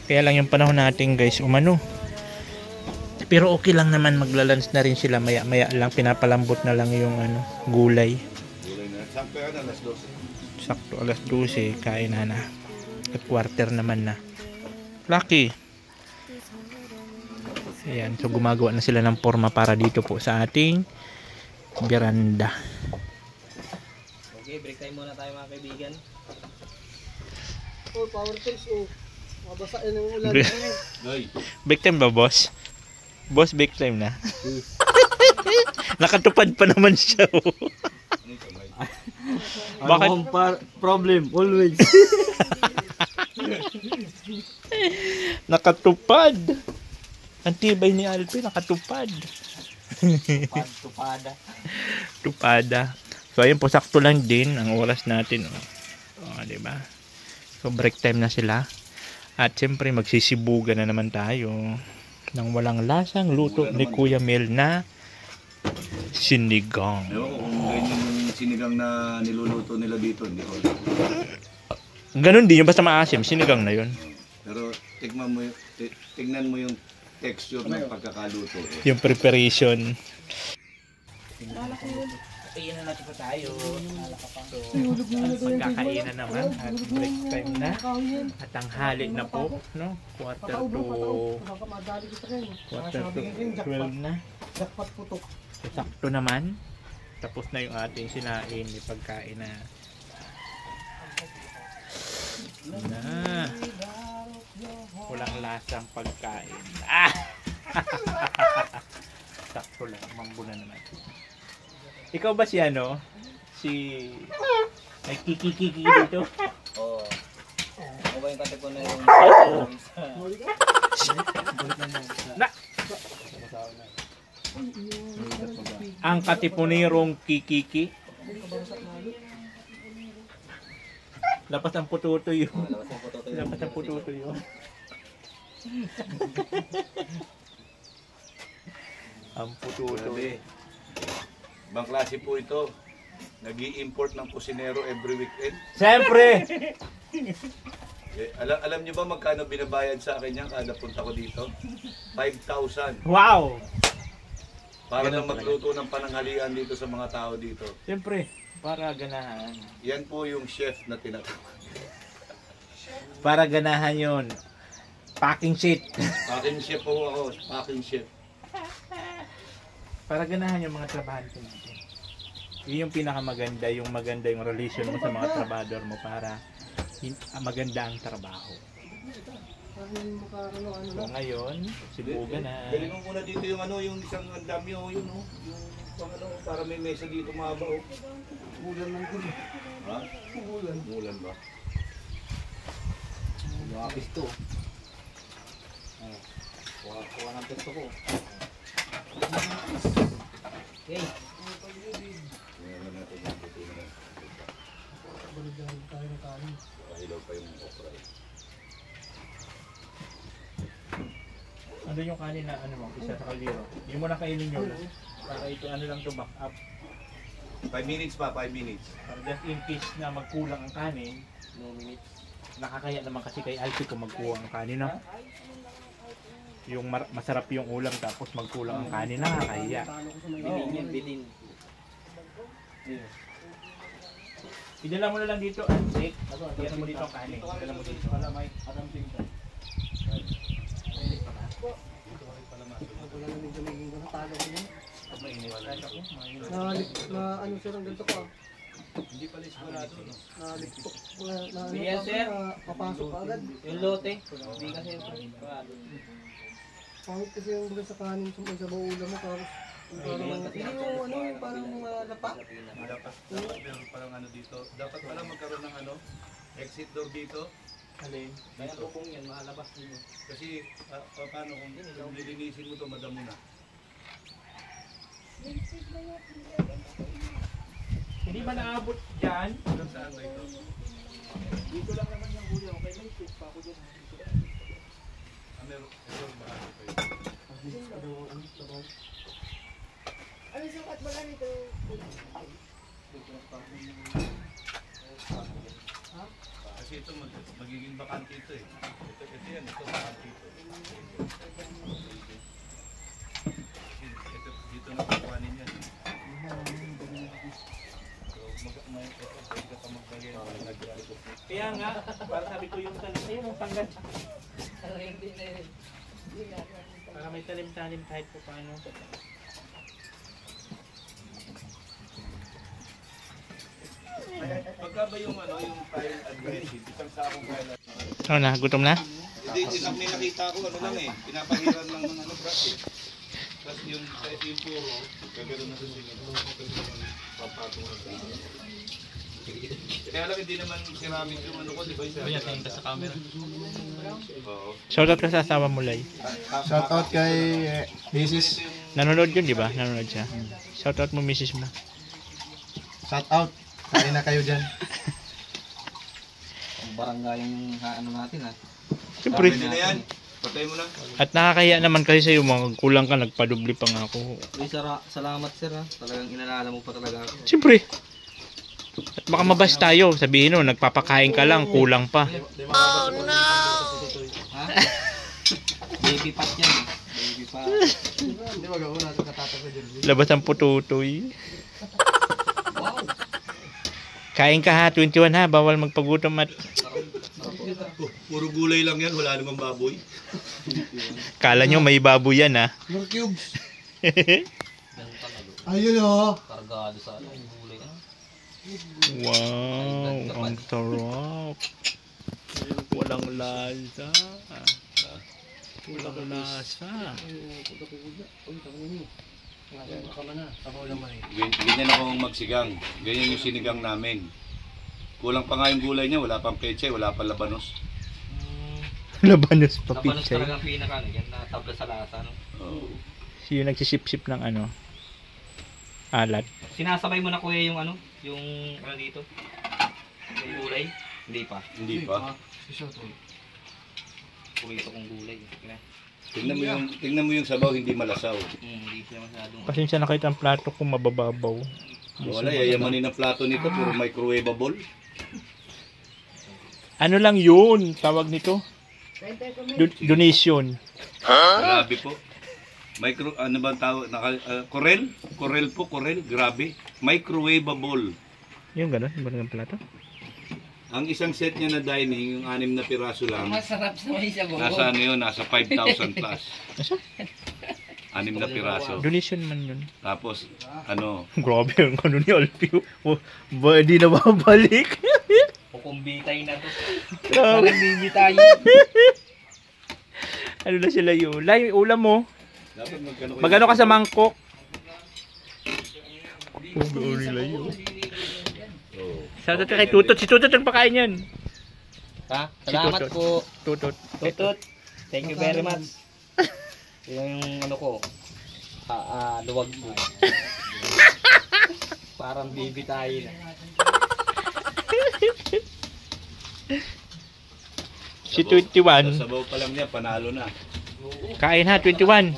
S2: Kaya lang yung panahon natin guys, umano. Pero okay lang naman, maglalunch na rin sila. Maya lang, pinapalambot na lang yung ano, gulay.
S5: Gulay na. Sakto yan, alas 12.
S2: Sakto alas 12, kain na. At quarter naman na. Lucky. Ayan, so gumagawa na sila ng forma para dito po sa ating veranda.
S1: Okay, break time muna tayo mga kaibigan.
S3: Oh, power tools, oh. Mabasa yun ang ulan.
S5: Ay,
S2: Break time ba, boss? Boss, break time na. Nakatupad pa naman siya. Oh. Bakit?
S3: Problem, always.
S2: Nakatupad. Ang tibay ni Alpi, nakatupad.
S1: Tupada.
S2: Tupada. So ayun po, sakto lang din ang oras natin. Diba? So break time na sila. At siyempre magsisibugan na naman tayo ng walang lasang luto ni Kuya Mel na sinigang.
S5: Ewan ko kung ganyan yung sinigang na niluluto nila dito, hindi ko alam.
S2: Ganun din yung basta maasim, sinigang na yun.
S5: Pero tignan mo yung texture ng pagkakaluto.
S2: Yung preparation.
S1: Kainan natin pa tayo.
S2: Pagkakainan naman at break time na. At ang hali na po, no? Quarter to 12 na.
S3: Jackpot putok.
S2: So, sakto naman. Tapos na yung ating sinain, may pagkain na. Walang lasang pagkain. Sakto lang, mambuna naman. Ikaw ba si ano? Si... Ay, kiki dito?
S1: Oo. Ano ba yung katipo na yung...
S2: Ang katipunirong kikiki. Lapas ang pututo yun. Lapas ang pututo yun. Ang pututo.
S5: Ibang klase po ito. Nag-i-import ng kusinero every weekend.
S2: Siyempre!
S5: Alam niyo ba magkano binabayad sa akin yan kada punta ko dito? 5,000.
S2: Wow!
S5: Para lang magluto ng pananghalian dito sa mga tao dito.
S2: Siyempre, para ganahan.
S5: Yan po yung chef na tinatawag.
S2: Para ganahan yun. Packing sheet.
S5: Packing chef po ako. Packing chef.
S2: Para ganahan yung mga trabahante natin. Yun yung pinakamaganda, yung maganda yung relation mo sa mga trabador mo para maganda ang trabaho. So ngayon, sibugan na.
S5: Galing mo muna dito yung ano, yung isang andami o yun o. Yung pang ano, para may mesa dito mahaba o.
S3: Bulan lang din.
S5: Ha? Bulan ba?
S1: Yung mga pisto. Kuha ng pisto ko. Okay.
S5: Ngayon natin yung buto na.
S3: Baligahan tayo ng kanin.
S5: Pahilaw pa yung okra.
S2: Ano yung kanin na ano mo, isa sa kaldero? Yung mo na kainin nyo. Para ito ano lang to back up.
S5: 5 minutes pa, 5 minutes.
S2: Para just in case na magkulang ang kanin,
S1: No minutes.
S2: nakakaya naman kasi kay Alfie kung magkuha ang kanin, no? Yung masarap yung ulam tapos magkulang ang kanin, nakakaya.
S1: Bilin yan, bilin.
S2: Idala mo na lang dito, Alfie. Idala mo dito ang kanin. Idala mo dito.
S3: Wala na yung galigin ko. Natalo ko yun.
S2: Mainit.
S3: Na ano sir ang ganito ko ah.
S5: Hindi pala iskulado, no?
S3: Naliktok.
S1: Bigyan, sir.
S3: Papasok ka agad.
S1: Yung lote. Hindi kasi
S3: Pangit kasi yung baga sa kanin sa bawang ulam mo. Tapos hindi yung ano yung parang lapa.
S5: Dapat parang ano dito. Dapat pala magkaroon ng ano, exit door dito.
S2: Alin?
S1: Kaya po yan, makalabas din.
S5: Kasi paano kung lilinisin mo to, madamo na.
S2: Hindi ba naabot dyan?
S5: Saan ba ito?
S2: Dito lang naman yung ulam. Okay, may soup pa ako dyan.
S5: Meron ba ito?
S6: Ano sukat mo lang ito?
S5: Kasi ito magiging bakante ito eh. Ito yan, ito bakante ito. Ito dito na kukuhanin yan.
S2: Kaya nga, para sabi ko yung talim. Ayun ang tanggal. Para may talim-talim kahit po paano.
S5: Pagka ba yung ano, yung tile aggressive, isang sakong tile.
S2: Ano na? Gutom na?
S5: Hindi, may nakita ko ano lang eh, pinapahiran lang ng ano brush eh. Tapos yung puro, kagano na sa singin. Kaya lang hindi naman ceramic yung ano ko, di ba? Kaya tingin ka sa camera. Oo.
S2: Shoutout ka sa asawa mo, Lay.
S3: Shoutout kay Mrs.
S2: Nanonood yun, di ba? Nanonood siya. Shoutout mo, Mrs. mo.
S3: Shoutout. Kain na kayo dyan.
S1: Ang barangay yung ano natin ha.
S2: Siyempre.
S5: Pwede na yan. Patay mo na.
S2: At nakakahiya naman kasi sa'yo, mga kulang ka, nagpadubli pa nga ako.
S1: Uy, salamat sir ha. Talagang inalala mo pa talaga ako.
S2: Siyempre. At baka mabas tayo, sabihin no, nagpapakain ka lang, kulang pa.
S1: Oh no! Ha? Baby pat yan. Baby pat.
S3: Hindi wag ako natin katatag na dyan.
S2: Labas ang pututoy. Kain ka ha, 21 ha, bawal magpagutom at
S5: Puro gulay lang yan, wala namang baboy.
S2: kala nyo may baboy yan ha.
S3: More cubes. Ayun o.
S1: Kargado sa ano, gulay ha.
S2: Wow, ang sarap. Walang lasa. Walang lasa.
S5: Ganyan ako magsigang. Ganyan yung sinigang namin. Kulang pa nga yung gulay niya, wala pang peche, wala pang labanos.
S2: Labanos pa
S1: Labanos
S2: pichay.
S1: talagang pinaka, yan na tabla sa lasa no.
S5: Oo.
S2: Siya nagsisip-sip ng ano, alat.
S1: Sinasabay mo na kuya yung ano, yung ano dito? Yung gulay? Hindi pa.
S5: Hindi pa.
S1: Pumito kong gulay.
S5: Tingnan mo yung sabaw, hindi malasaw.
S1: Hindi siya masyadong.
S2: Pasensya na kayo ang plato ko mabababaw.
S5: Wala, yayamanin ang plato nito, puro microwavable.
S2: Ano lang yun, tawag nito? Donation.
S5: Grabe po. Ano ba ang tawag? Corel? Corel po, Corel. Grabe. Microwavable.
S2: Yung gano'n, yung gano'n ang plato?
S5: Ang isang set niya na dining, yung 6 na piraso lang.
S6: Masarap sa may sabaw.
S5: Nasa ano yun? Nasa 5,000 plus.
S2: Asa?
S5: 6 na piraso.
S2: Donation man yun.
S5: Tapos, ano,
S2: Grabe ang ano ni Alpio. Ba, di na babalik.
S1: Kukumbitay na to.
S2: Grabe.
S6: Bibi tayo.
S2: Ano na sila yun? Lay, ulam mo.
S5: dapat magkano kayo?
S2: Magano ka sa mangkok? Oh, nila yun.
S5: Oo.
S2: Shoutout ka kay Tutot. Si Tutot ang pakain yan.
S1: Ha?
S2: Si
S1: Salamat
S2: Tutot.
S1: po.
S2: Tutot.
S1: Tutut. Thank you very much. Yung ano ko, luwag ko. Parang baby tayo na.
S2: Si 21.
S5: Sa sabaw pa lang niya, panalo na.
S2: Kain ha, 21.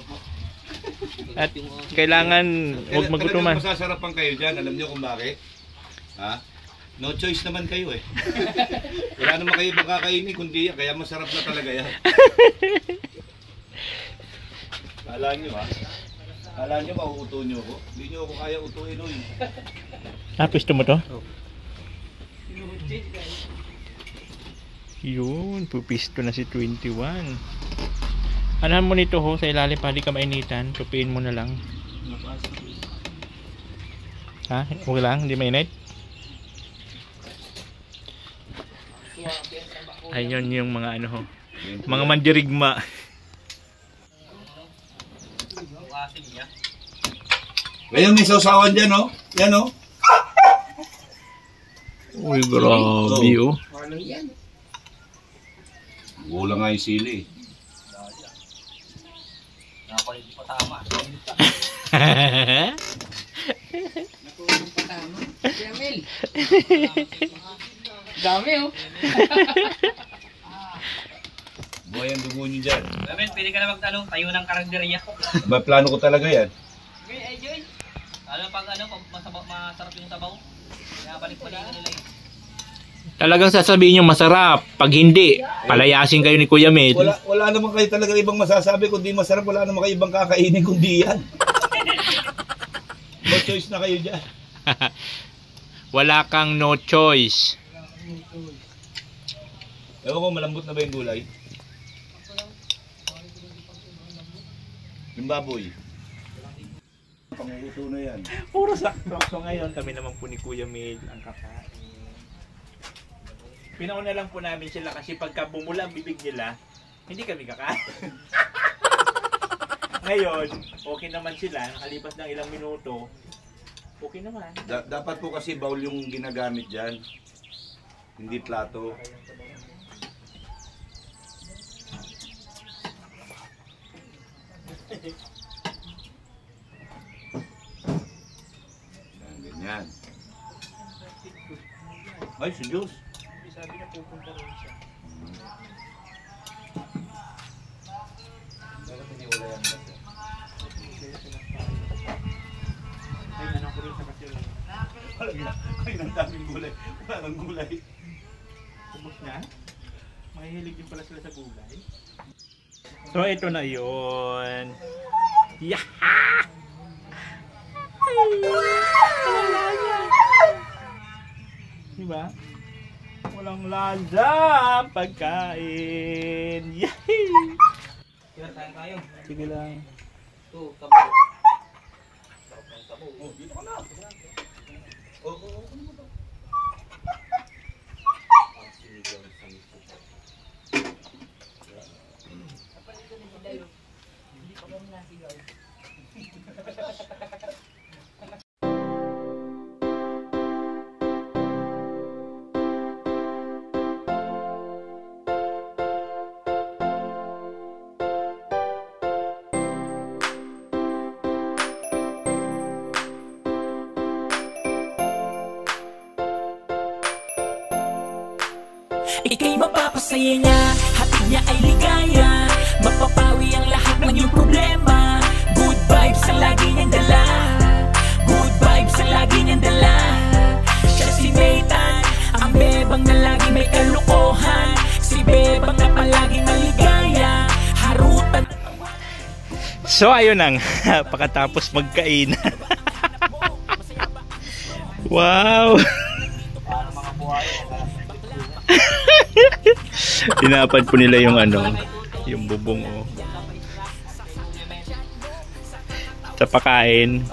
S2: At kailangan huwag magutuman.
S5: Talagang masasarapan kayo dyan. Alam niyo kung bakit? Ha? No choice naman kayo eh. Wala naman kayo ibang kakainin kundi yan. Kaya masarap na talaga yan. Kala nyo ha? Kala nyo mauuto nyo ako? Hindi nyo ako kaya utuin o yun.
S2: Gusto mo to? Yun, pupisto na si 21. Anahan mo nito ho, sa ilalim pa, di ka mainitan. Tupiin mo na lang. Ha? Huwag lang, hindi mainit? Ayun yung mga ano ho. Mga mandirigma.
S5: Ngayon may sausawan dyan oh. Yan oh.
S2: Uy, grabe oh.
S5: Wala nga yung sili.
S1: Nakapalit pa tama.
S6: Patama. Jamil. Dami oh.
S5: Buhay ang dugo nyo dyan.
S1: Gamen, pwede ka na tayo ng karinderya.
S5: Ba, plano ko talaga yan.
S1: Okay, enjoy. Pag masarap yung sabaw. Kaya balik-balikan nila eh.
S2: Talagang sasabihin nyo masarap. Pag hindi, palayasin kayo ni Kuya Med.
S5: Wala naman kayo talaga ibang masasabi kundi masarap. Wala naman kayo ibang kakainin kundi yan. No choice na kayo dyan.
S2: Wala kang no choice.
S5: Ewan ko, malambot na ba yung gulay? Yung baboy. Panguto na yan.
S2: Puro sakto. So ngayon, kami naman po ni Kuya Med ang kakain. Pinauna lang po namin sila kasi pagka bumula ang bibig nila, hindi kami kakain. Ngayon, okay naman sila. Nakalipas ng ilang minuto, Okay naman.
S5: Dapat po kasi bowl yung ginagamit dyan. Hindi plato. Ganyan. Ay, si Diyos.
S2: Sabi na pupunta rin siya.
S5: Dapat hindi wala yan.
S2: Ay, nanang ko rin sa kasi.
S5: Ay, ang daming gulay. Wala nang gulay.
S2: Ubus na? Mahihilig din pala sila sa gulay. So, ito na yun. Yaha! Diba? Walang lasa ang pagkain. Yahee!
S1: Kaya tayo.
S2: Sige lang.
S1: Ito, kabo. Sarap ng kabo.
S5: Oh, dito ka na. Oo.
S7: Ika'y mapapasaya niya, hatid niya ay ligaya. Mapapawi ang lahat ng iyong problema. Good vibes ang lagi niyang dala. Good vibes ang lagi niyang dala. Siya si Nathan, ang bebang na lagi may kalukuhan. Si bebang na palaging maligaya. Harutan.
S2: So, ayun ang pagkatapos magkain. Wow! Tinapad po nila yung yung bubong sa pagkain,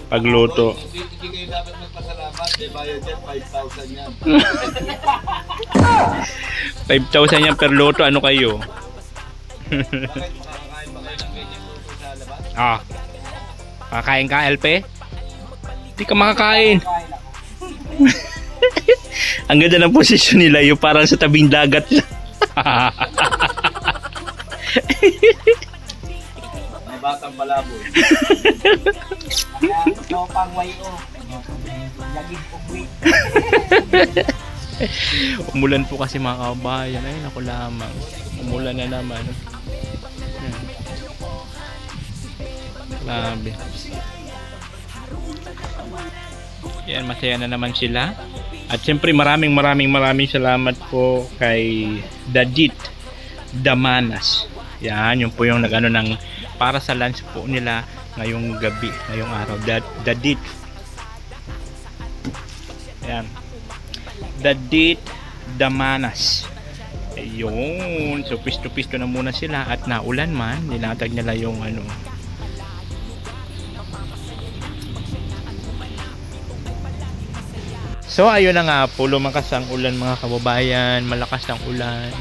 S2: pagluto.
S5: Hindi kayo dapat magpasalamat. May bayad yan, 5,000 yan.
S2: 5,000 yan per luto. Ano kayo?
S5: Bakit makakain ba kayo ng ganyan luto sa labas?
S2: Kakain ka, LP? Hindi ka makakain. Ang ganda ng posisyon nila, yung parang sa tabing dagat.
S5: Mga batang palaboy.
S1: Ito pang wayo. Laging pugwi.
S2: Umulan po kasi mga kabayan. Ay, naku lamang. Umulan na naman. Grabe. Yan, masaya na naman sila. At siyempre maraming salamat po kay Dadit Damanas. Yan, yun po yung nag-ano ng para sa lunch po nila ngayong gabi, ngayong araw. Dadit. Yan. Dadit Damanas. Ayun. So pisto-pisto na muna sila at naulan man, nilatag nila yung So ayun na nga po, lumakas ang ulan mga kababayan, malakas ang ulan.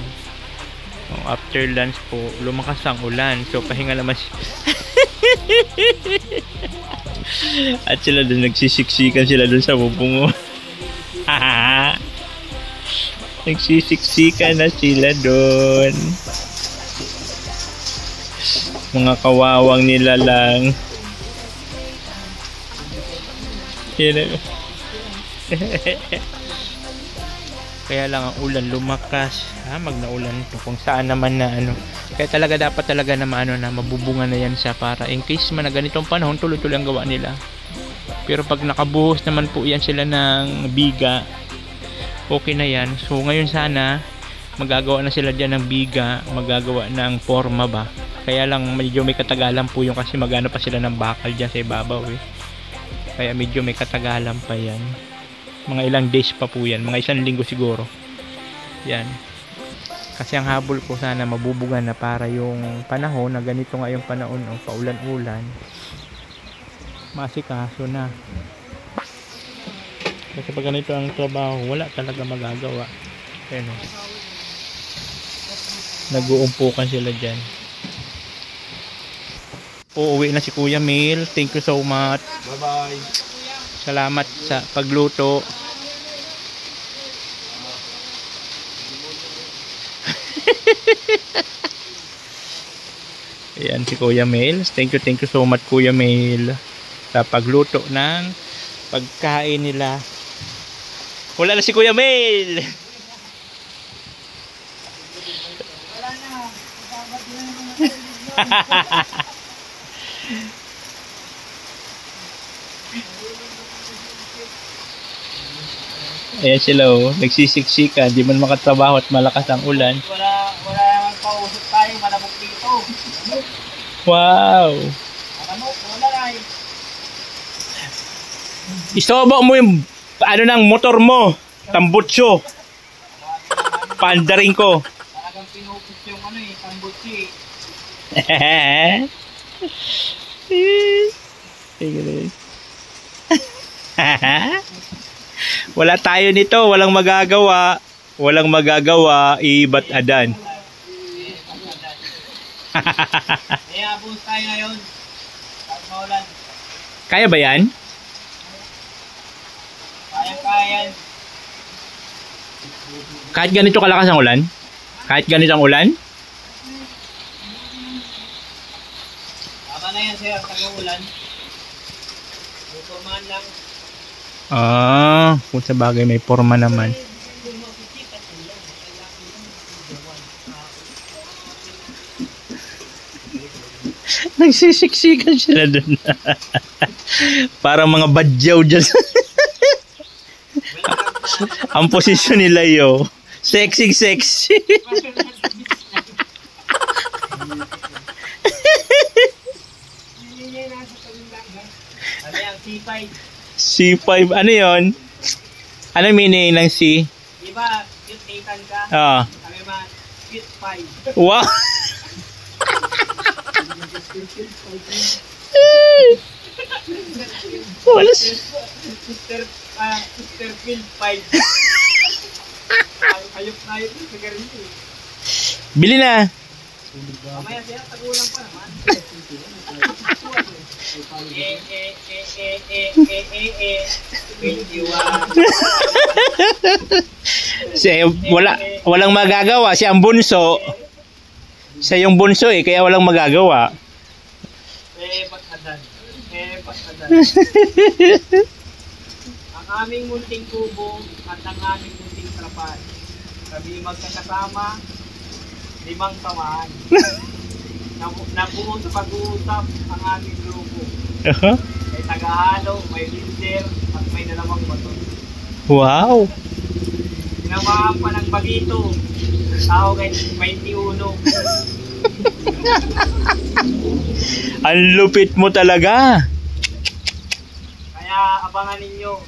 S2: After lunch po, lumakas ang ulan. So pahinga naman at sila doon nagsisiksikan sila doon sa bubong. Nagsisiksikan na sila doon. Mga kawawang nila lang. Kaya lang ang ulan lumakas, magnaulan ito kung saan naman na kaya talaga dapat talaga na na mabubungan na yan siya para in case man na ganitong panahon tuloy-tuloy ang gawa nila. Pero pag nakabuhos naman po yan sila ng biga, okay na yan. So ngayon sana magagawa na sila dyan ng biga, magagawa ng forma ba. Kaya lang medyo may katagalan po yung kasi magano pa sila ng bakal dyan sa ibabaw Kaya medyo may katagalan pa yan. Mga ilang days pa po yan, mga 1 linggo siguro. Yan. Kasi ang habol ko sana mabubugan na para yung panahon na ganito nga yung panahon, paulan-ulan, masikaso na. Kasi pag ganito ang trabaho, wala talaga magagawa. Ayan nag-uumpukan sila dyan. Uuwi na si Kuya Mil. Thank you so much.
S5: Bye-bye.
S2: Salamat sa pagluto. Ayan si Kuya Mel. Thank you so much Kuya Mel sa pagluto ng pagkain nila. Wala na si Kuya Mel. Ayan sila oh, nagsisiksika, di man makatrabaho at malakas ang ulan.
S1: Wala naman pausok tayo, malabok dito.
S2: Wow!
S1: Malamok, wala na eh.
S2: Isobo mo yung ano ng motor mo, tambutso. Pandaring ko.
S1: Talagang pinupos yung ano eh, tambutsi eh.
S2: Wala tayo nito, walang magagawa. Walang magagawa, ibat adan.
S1: Kaya boost tayo ngayon. At maulan.
S2: Kaya ba yan?
S1: Kaya yan.
S2: Kahit ganito kalakas ang ulan? Kahit ganito ang ulan?
S1: Tama na yan sir, taga-ulan. Pupormahan lang.
S2: Kung sa bagay may forma naman. Nagsisiksikan sila dun. Parang mga badyaw dyan. Ang posisyon nila yo. Sexy.
S1: Ano yan, C5.
S2: C5, ano yon? Ano meaning ng C?
S1: Diba, cute 8 ka?
S2: Ah.
S1: Kami ma, cute 5.
S2: Wow! Wala
S1: Sister Phil 5. Ayok sa garin eh.
S2: Bili na.
S1: Mamaya siya, tagulang pa naman.
S2: Walang magagawa. Siya ang bunso. Siya yung bunso eh, kaya walang magagawa.
S1: Pagkadan. Ang aming munting kubo at ang aming munting trapal. Kami magkakasama, 5 tamaan. Nabuo sa pag-uusap ang aming grupo. May tagahalo, may leader, at may 2 bato.
S2: Wow!
S1: Tinamaan pa ng bagito. Tao kay 21.
S2: Ang lupit mo talaga.
S1: Kaya abangan ninyo.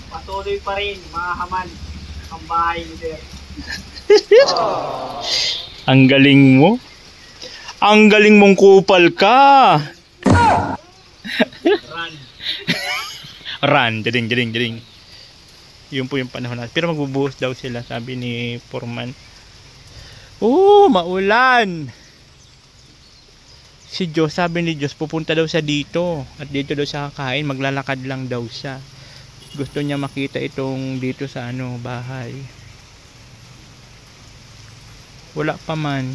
S1: Patuloy pa rin, mga haman, ang bahay ni Sir.
S2: Ang galing mo. Ang galing mong kupal ka. Run. Diring. Yun po yung panahon natin. Pero magbubuhos daw sila, sabi ni Foreman. Maulan. Si Diyos, sabi ni Diyos, pupunta daw sa dito. At dito daw sa kakain, maglalakad lang daw siya. Gusto niya makita itong dito sa bahay. Wala pa man.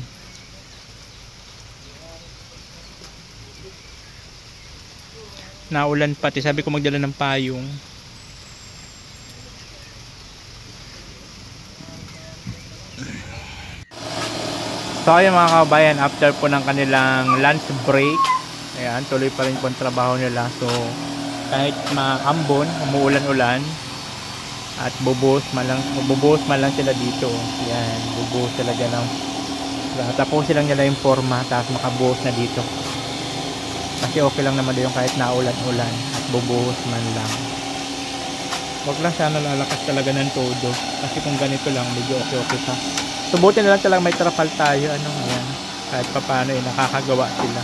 S2: Naulan pati. Sabi ko magdala ng payong. So ayun mga kabayan, after po ng kanilang lunch break, ayan, tuloy pa rin po ang trabaho nila. So kahit maambon, umuulan-ulan, at bubuhos man lang sila dito. Ayan, bubuhos sila dyan ng, tapusin lang nila yung forma, tapos makabuhos na dito. Kasi okay lang naman yung kahit naulan-ulan at bubuhos man lang. Wag lang sana lalakas talaga ng todo. Kasi kung ganito lang, medyo okay pa. Subutin na lang talaga may trapal tayo. Ayan. Kahit pa paano nakakagawa sila.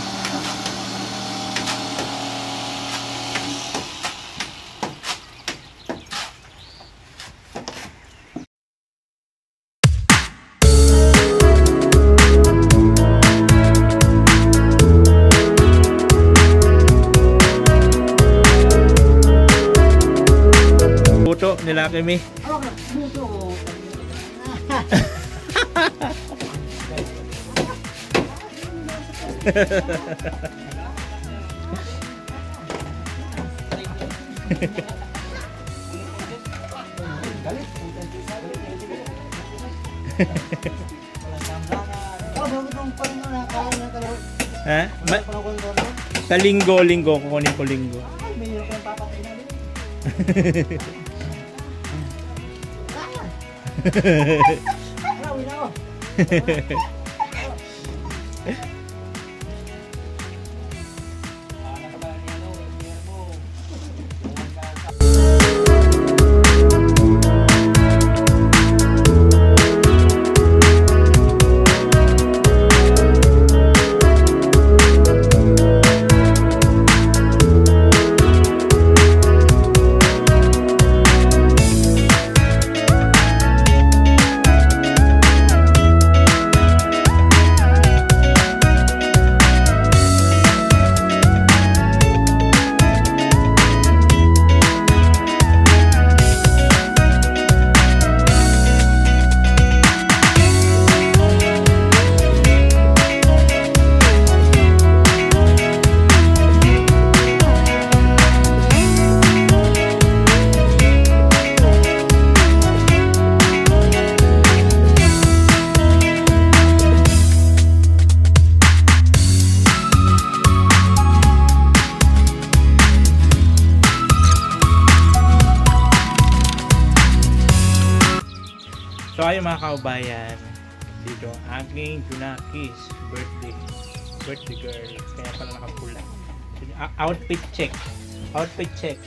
S2: nila kami. Ha? Sa linggo, kukunin ko linggo. So ayun mga kaubayan, dito aking Junakis birthday girl, kaya pala nakapula. Outfit check. Outfit check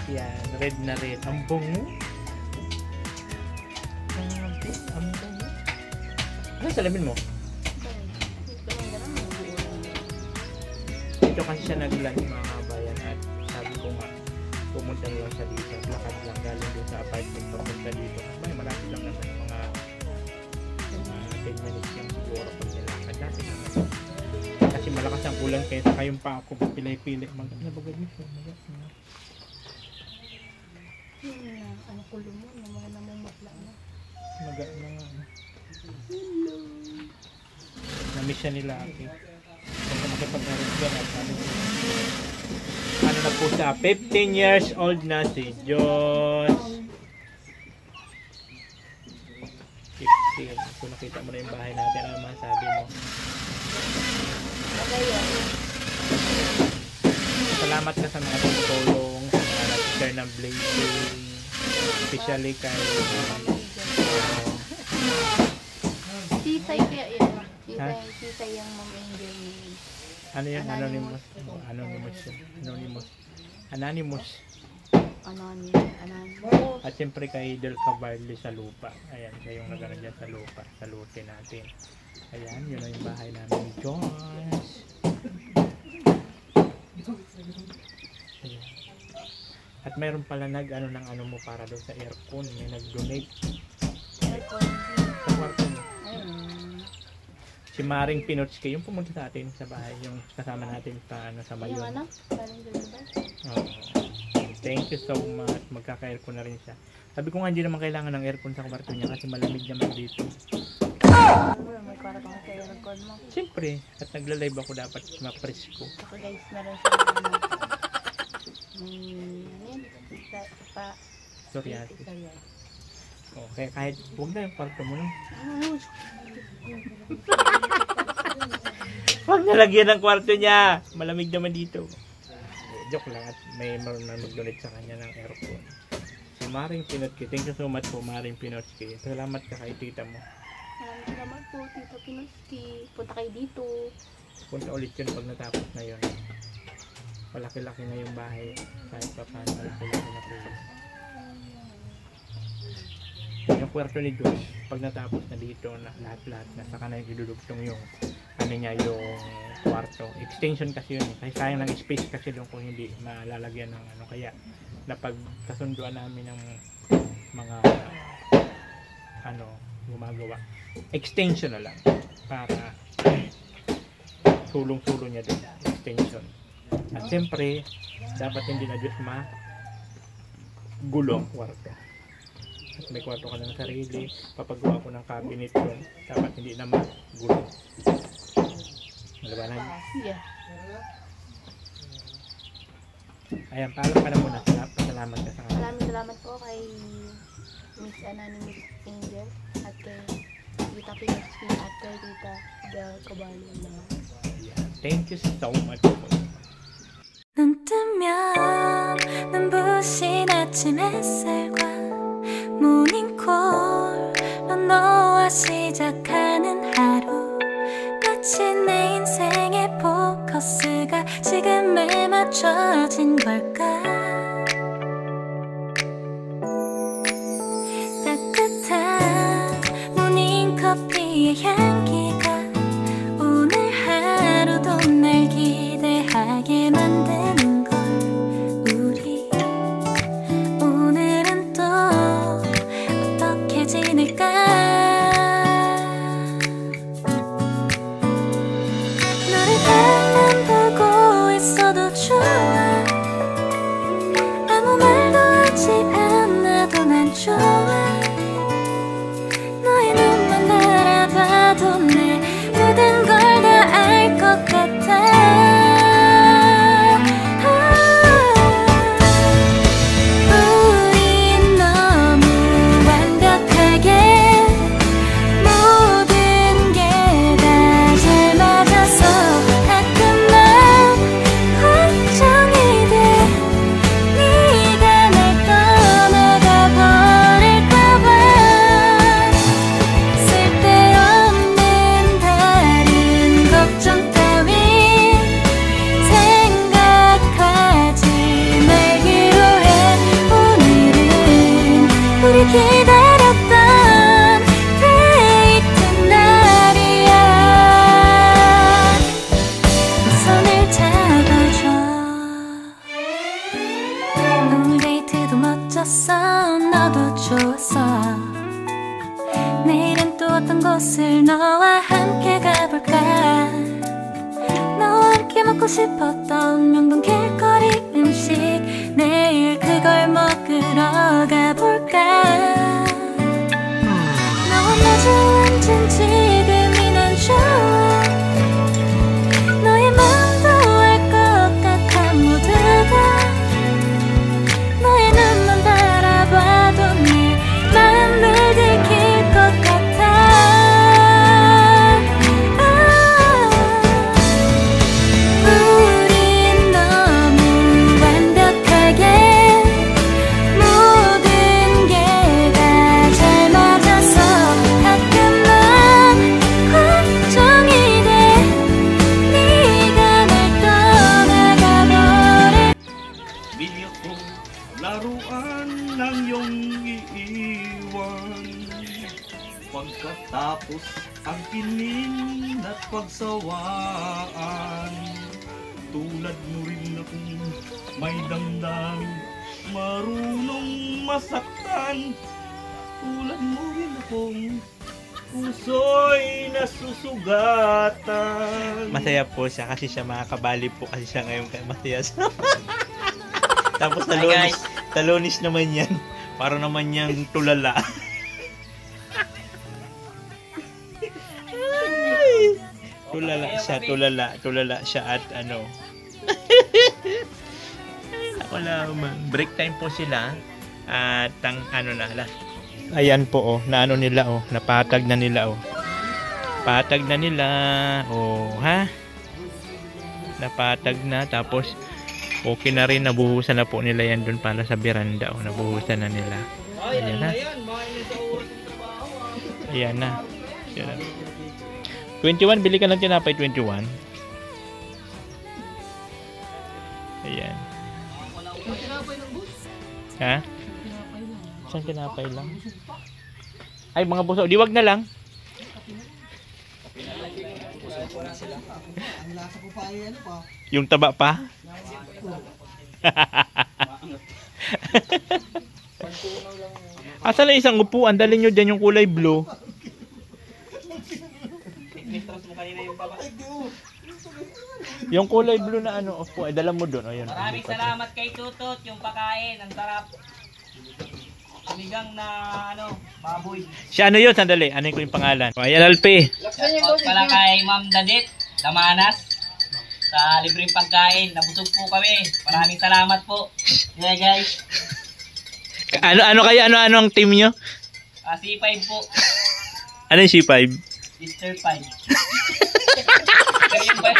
S2: yan, red na red, ang bungo. Ano salamin mo? Dito kasi siya nag-lunch mga kabayan at sabi ko nga pumunta lang siya dito, lakad lang galing doon sa apartment papunta dito. May malapit lang naman mga 10 minutes lang siguro pag nilakad natin naman. Kasi malakas ang ulan kaya saka yung pa ako pilay-pilay nabagad mo siya
S8: Ano kulo mo, mga namumutla na.
S2: maga na nga namiss siya nila ate. Kung makipag-aral dyan at ano na po siya, 15 years old na si Diyos. 15. Kung nakita mo na yung bahay natin, ano masabi mo? Salamat ka sa mga tutulong, sa mga nag-share ng blazing, especially kay
S8: Titay kaya yun. Titay yung Ma'am Angel ni.
S2: ano yung anonymous? Anonymous. At siyempre kay Del Cavalli sa lupa. Ayan, siya yung nagano dyan sa lupa. Salutin natin. Ayan, yun ang yung bahay namin. Jones. Ayan. At mayroon pala nag-ano ng ano mo para doon sa aircon. May nag-donate. Sa kwarto mo. Si Maring Pinotski, yung pumunta sa atin sa bahay, yung kasama natin sa Mayon.
S8: Yung ano? Parang Deliver?
S2: Oo. Thank you so much. Magkaka-aircon na rin siya. Sabi ko nga hindi naman kailangan ng aircon sa kwarto niya kasi malamig naman dito.
S8: May kwarto nga sa aircon mo.
S2: Siyempre, at nagla-live ako dapat ma-presko.
S8: Ako guys, meron siya
S2: Psoriasis. Okay, kahit huwag na yung kwarto mo. No? Huwag nalagyan ng kwarto niya. Malamig naman dito. Joke lang at may mag-donate sa kanya ng aircon. Si Maring Pinotski. Thank you so much po Maring Pinotski. Salamat ka kay tita mo.
S8: Maraming salamat po, Tito Pinotski. Punta kayo dito.
S2: Punta ulit yun pag natapos na yun. Malaki-laki na yung bahay. Kahit pa paano malaki-laki na po yun. Yung kwarto ni Diyos, pag natapos na dito, na lahat-lahat na saka na yung idudugtong yung ano niya, yung kwarto. Extension kasi yun. Kasi sayang ng space kasi doon kung hindi malalagyan ng ano. Kaya napagkasunduan namin ng mga ano, gumagawa. Extension na lang para sulong-sulong niya doon, extension. At siyempre, dapat hindi na Diyos gulong kwarto. At may kwarto ka ng sarili, papagawa ko ng cabinet doon, dapat hindi na magulong. Malabanan.
S8: Yeah.
S2: Ayan, paalam ka na muna. Salamat ka sa kanila.
S8: Maraming salamat po kay Miss Anonymous Angel at kay Tita Pinexpin at kay Tita Del Caballo.
S2: Thank you so much.
S7: 눈 뜨면 눈부신 아침 햇살과 모닝콜로 너와 시작하는 하루 마치 내 인생의 포커스가 지금에 맞춰진 걸까 따뜻한 모닝커피의 향기가 오늘 하루도 날 기대하게 만드는 걸 우리 오늘은 또 어떻게 지낼까 너를 가만 보고 있어도 좋아 아무 말도 하지 않아도 난 좋아 너의 눈만 바라봐도 내 모든 걸 다 알 것 같아 우린 너무 완벽하게 모든 게 다 잘 맞아서 가끔 난 걱정이 돼 네가 날 떠나가 버릴까봐 쓸데없는 다른 걱정 따윈 생각하지 말기로 해 오늘은 우리 기다렸던 데이트 날이야 손을 잡아줘 오늘 데이트도 멋졌어 너도 좋았어 내일은 또 어떤 곳을 너와 함께 가볼까 너와 함께 먹고 싶었던 명동 길거리 음식 내일 그걸 먹으러 가볼까 너와 마주 앉은 지금이 난 좋아 너의 마음도 알 것 같아 모두 다 너의 눈만 바라봐도 내 마음을 들킬 것 같아 우린 너무 완벽하게 모든 게 다 잘 맞아서 가끔 난 걱정이 돼 네가 날 떠나가 버릴
S5: Binyo ko laruan ng iyong iiwan pagkatapos ang piling at pagsawaan tulad mo rin akong may damdamin marunong masaktan tulad mo rin akong puso'y nasusugatan.
S2: Masaya po siya kasi siya makakabali po kasi siya ngayon kaya masaya siya. Tapos
S1: Hi, guys.
S2: talonis naman yan. Para naman niyang tulala. tulala siya at ano. Wala man. Break time po sila at ang ano na la. Ayan po oh, na ano nila oh, napatag na nila oh. Patag na nila. Oh, ha? Napatag na tapos okay na rin, nabuhusan na po nila yan dun para sa veranda. O, nabuhusan na nila. Ayan na. Ayan na. Ayan na. 21, bili ka ng tinapay 21. Ayan. Ha? Saan tinapay lang? Ay, mga buso. Di wag na lang. Yung taba pa? Asa na isang upuan? Dalhin nyo dyan yung kulay blue. Yung kulay blue na ano, opo, ay dala mo doon. Ayun.
S1: Maraming salamat kay Tutot, yung pagkain, ang sarap. Sinigang na ano, baboy.
S2: Si ano yun, sandali. Ano yung pangalan? Ayan, Alpi.
S1: Shoutout pala kay Ma'am Dadit, Damanas. Sa libreng pagkain, nabusog po kami. Maraming salamat po. Yeah guys.
S2: Ano kayo? Ano ang team nyo?
S1: C5 po.
S2: Ano yung C5?
S1: Mr. 5. Korean ba?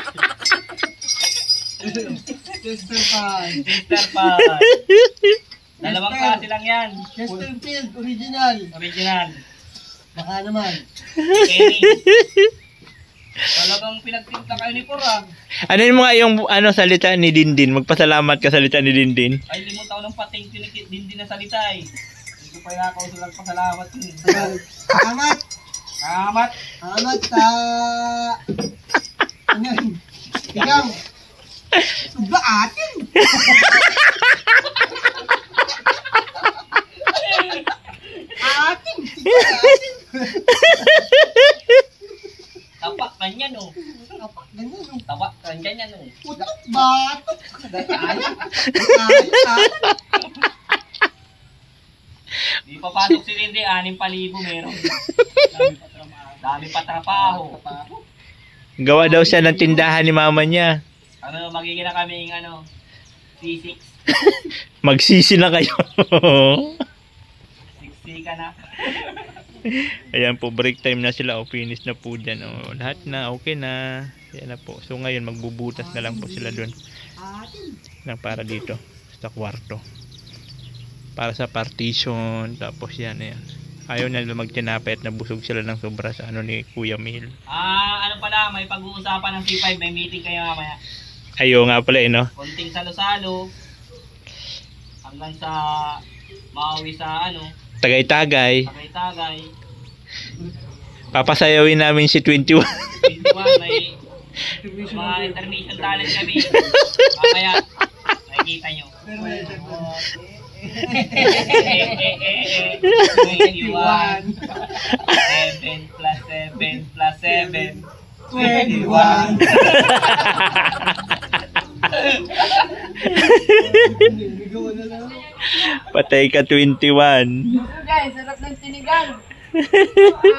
S3: Chester Pan.
S1: Mr. 5. Dalawang klase lang yan.
S3: Chesterfield, original.
S1: Original.
S3: Baka naman.
S1: Kenny. Talagang pinagtinta kayo ni Pura.
S2: Ano yung mga yung ano salita ni Dindin? Magpasalamat ka salita ni Dindin.
S1: Ay, limang taon ng pating din na salita eh. Hindi ko pa nakakausulang pasalamat yun.
S3: Salamat.
S1: Salamat.
S3: Salamat sa... Ano yun? Ikaw. Ba atin? Atin. Atin.
S1: Tapak kanyan oh.
S3: Tapak ganyan. Oh.
S1: Tapak kanyan oh.
S3: Putok batok. Ayun. Ayun.
S1: Di pa pasok si Lindy, 6,000 meron. Dami pa trabaho.
S2: Gawa daw siya ng tindahan ni mama niya.
S1: Ano, magiging na kaming ano, C6.
S2: Magsisi na kayo.
S1: 6C ka na.
S2: Ayan po, break time na sila. O, finish na po dyan. O, lahat na, okay na. Ayan na po. So ngayon, magbubutas na lang po sila doon. Lang para dito, sa kwarto. Para sa partition. Tapos yan, ayan. Ayaw na magtinapay at nabusog sila ng sobra sa ano ni Kuya Mil.
S1: Ano pala, may pag-uusapan ng C5, may meeting kayo mamaya.
S2: Ayaw nga pala no?
S1: Konting salo-salo. Hanggang sa mauwi sa ano,
S2: Tagay-tagay.
S1: Tagay-tagay.
S2: Papasayawin namin si 21.
S1: 21, may mga intermission talent kami. Mamaya, nakikita nyo. 21 7 plus 7 plus 7 21.
S2: Patay ka 21.
S6: Guys, sarap ng sinigang.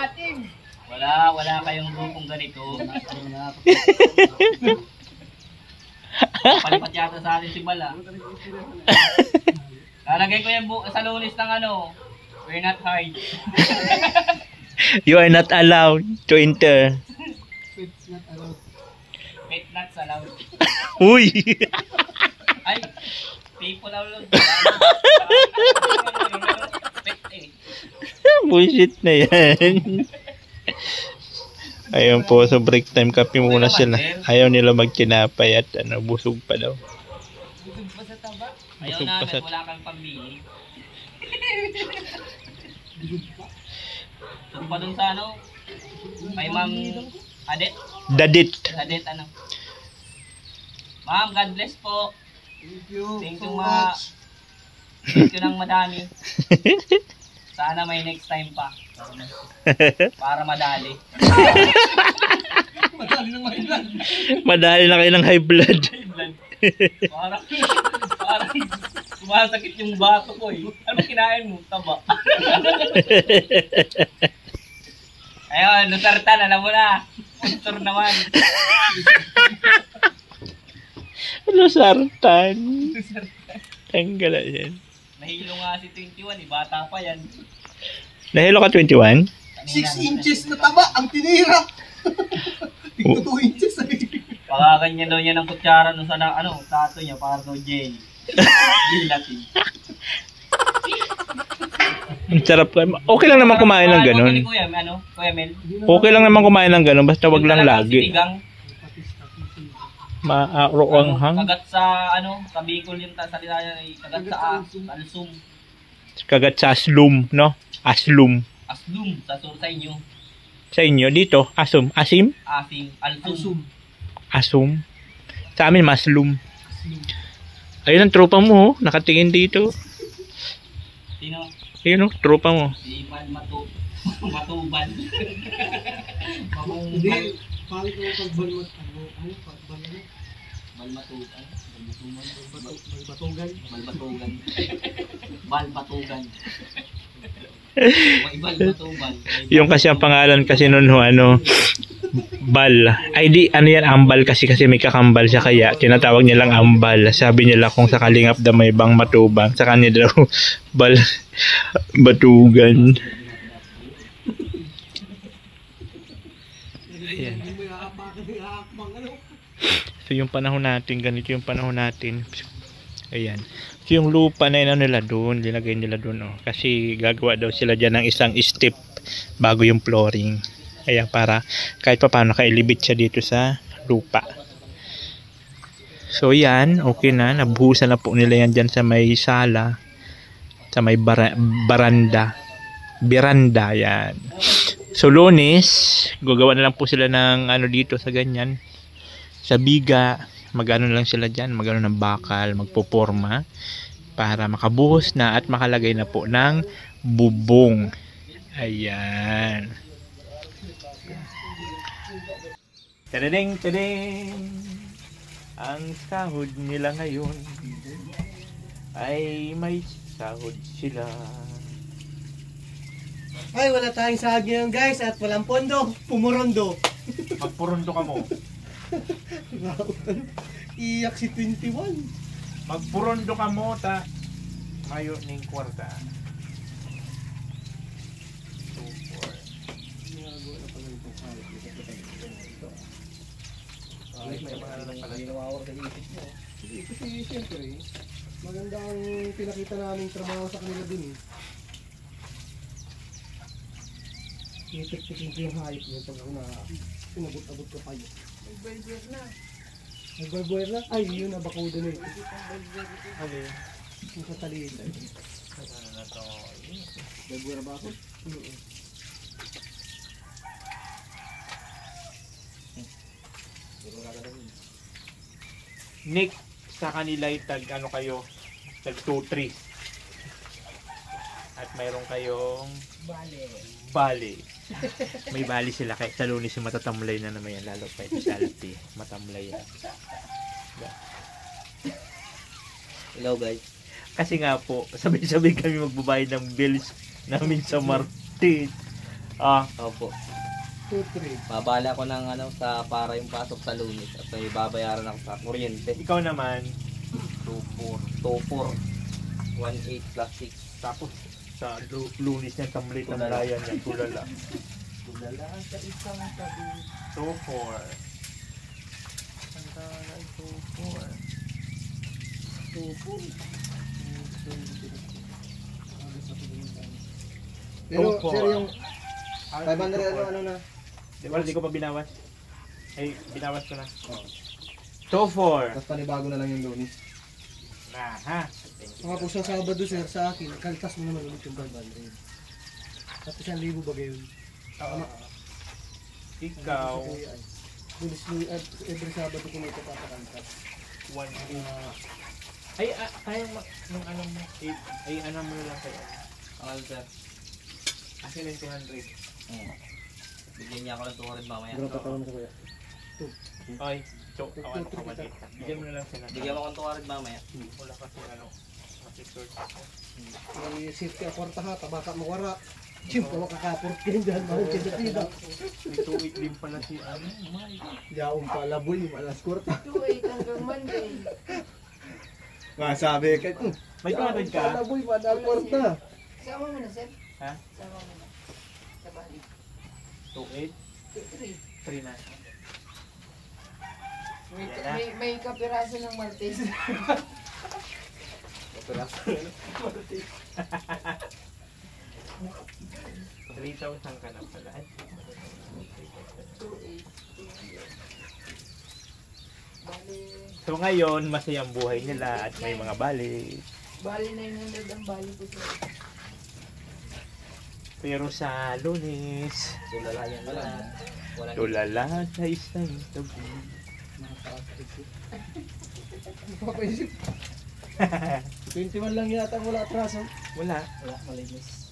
S6: Ating.
S1: Wala kayong grupong ganito. Palipat yata sa atin si Bala. Lalagay ko yung sa lunis ng ano, we're not hard.
S2: You are not allowed to enter.
S1: Pet nuts allowed.
S2: Uy!
S1: Ay, people allowed. Pet eh.
S2: Bullshit na yan. Ayun po, so break time kape muna sila. Ayaw nila magtinapay at ano, busog pa daw.
S1: Ayaw
S2: Busog pa
S1: namin,
S2: sa...
S1: wala kang pambili. Busog pa dun sa ano, may Ma'am Adet.
S2: Dadit.
S1: Adet ano. Ma'am, God bless po.
S3: Thank you.
S1: Thank
S3: so
S1: you
S3: much.
S1: Thank you ng madami. Sana may next time pa. Para madali.
S3: Madali ng mainland.
S2: Madali na kayo ng high blood.
S1: Parang sumasakit yung bato ko eh. Ano kinain mo? Taba. Ayun, Lusartan, alam mo na. Sponsor naman.
S2: Ano sartan? Tanggala yan.
S1: Nahilo nga si 21 eh. Bata pa yan.
S2: Nahilo ka 21?
S3: 6 inches na taba ang tinira. Tigto 2 inches ay.
S1: Pakaganyan daw niya ng kutsara nung sa ano, tato niya para daw jelly. Gelatin.
S2: Ang sarap. Okay lang naman kumain ng ganun.
S1: Kuya, ano? Kuya Mel?
S2: Okay lang naman kumain ng ganun. Basta wag lang lagi.
S1: Sinigang,
S2: Maaroanghang.
S1: kagat sa ano, sa Bicol yung salita niya ay kagat sa alsum.
S2: Kagat sa aslum, no? Aslum.
S1: Aslum sa inyo.
S2: Sa inyo, dito, asum. Asim?
S1: Asim, alsum.
S2: Asum. Sa amin, maslum. Ayun ang tropa mo, oh. Nakatingin dito.
S1: Sino?
S2: Ayun, oh, tropa mo.
S1: Si Man Matuban.
S3: Hindi. Pangit mo pagbalmat. Ano? Pagbalmat.
S1: Malmatugan. Malbatugan. Balbatugan. May balbatugan.
S2: Yung kasi ang pangalan kasi nun ho, ano, Bal. Ay di, ano yan, Ambal kasi may kakambal siya kaya tinatawag nilang Ambal. Sabi nila kung sa Kalingap daw may bang matubang, sa kanya daw Bal Batugan. Ayan. So yung panahon natin, ganito yung panahon natin. Ayan. So yung lupa na yun, ano nila doon, linagay nila doon. Oh. Kasi gagawa daw sila dyan ng isang step bago yung flooring. Ayan, para kahit pa paano naka-elevate siya dito sa lupa. So yan, okay na. Nabuhusan na po nila yan dyan sa may sala. Sa may baranda. Beranda, yan. So Lunes, gagawa na lang po sila ng ano dito sa ganyan. Sa biga, magano lang sila dyan, magano ng bakal, magpoporma para makabuhos na at makalagay na po ng bubong. Ayan. Tadading, tading. Ang sahod nila ngayon ay may sahod sila.
S3: Ay, wala tayong sahag ngayon guys at walang pondo. Pumurondo.
S2: Magpurundo ka mo.
S3: Iyak si 21.
S2: Magpurundo ka mo ta. Mayo ning kwarta. 2, 4.
S3: Ay, may mga nawawar sa isip mo. Kasi siyempre, maganda ang pinakita namin trabaho sa kanila dun eh. Tinitik-tikin ko yung hayop niya pag na pinabot-abot ko kayo.
S6: Nag-burger na.
S3: Nag-barbuer na? Ay, yun na bako dun eh.
S2: Ano yun?
S3: Yung sa talihin.
S2: Ano na to?
S3: Barbuer ba ako?
S2: Nick, sa kanila tag ano kayo? Tag 2-3. At mayroon kayong bali. May bali sila kahit sa Lunes yung matatamlay na naman yan, lalo pa specialty. Matamlay yan.
S1: Hello guys.
S2: Kasi nga po, sabay-sabay kami magbabayad ng bills namin sa Martin.
S1: Opo.
S3: 2-3.
S1: Babala ko ng ano sa para yung pasok sa Lunes at may babayaran ako sa kuryente.
S2: Ikaw naman,
S1: 2-4. 1-8 plus 6.
S2: tapos sa Lunes niya tamlay-tamlayan niya, tulala.
S6: Tulala sa isang tabi.
S2: 2-4. Ang taray, 2-4.
S3: Pero,
S2: Opo.
S3: sir, yung 500 ano na?
S2: Di ko pa binawas. Ay, binawas ko na. 2-4.
S3: Tapos panibago na lang yung Lunes.
S2: Na, ha?
S3: Mga po sa Sabado, sir, sa akin, kaltas mo naman ulit yung 500. Tapos 1,000 ba gayon?
S2: Ikaw,
S3: Lunes, every Sabado ko nito papakaltas.
S2: 1 ay, kaya nung ano mo, ay ano mo na lang kayo.
S1: Ang sir.
S2: Akin yung 200.
S1: Bigyan niya ako ng 200 mamaya.
S3: Bro, patawag na sa kuya.
S2: Ay, ako kapatid. Bigyan mo na lang sila.
S1: Bigyan mo akong 200 mamaya.
S2: Wala kasi ano, masisort ako.
S3: May safety ang kwarta ha, tabaka mawara. Siyempre, makakaport kayo dyan, mahal kayo sa tida.
S2: May 2-8 din pala si ano, Mike.
S3: Yaong palaboy, malas kwarta.
S6: 2-8 hanggang Monday.
S3: Masabi ka,
S2: May 200 ka?
S3: palaboy, malas kwarta.
S6: Sama mo na, sir.
S2: Ha?
S6: Sama mo na. Sa bali.
S2: 2-8?
S6: 3.
S2: 3 na.
S6: May kapiraso ng Martes.
S1: Kapiraso.
S2: 3,000 ka na pala.
S6: 2-8. Bali.
S2: So ngayon, masayang buhay nila at may mga bali.
S6: Bali 900 ang bali ko, sir.
S2: Pero sa Lunes,
S1: Tulala yan lahat. Walang
S2: tulala sa isang tabi.
S3: Papaisip. 21 lang yata wala atraso.
S2: Wala.
S3: Malinis.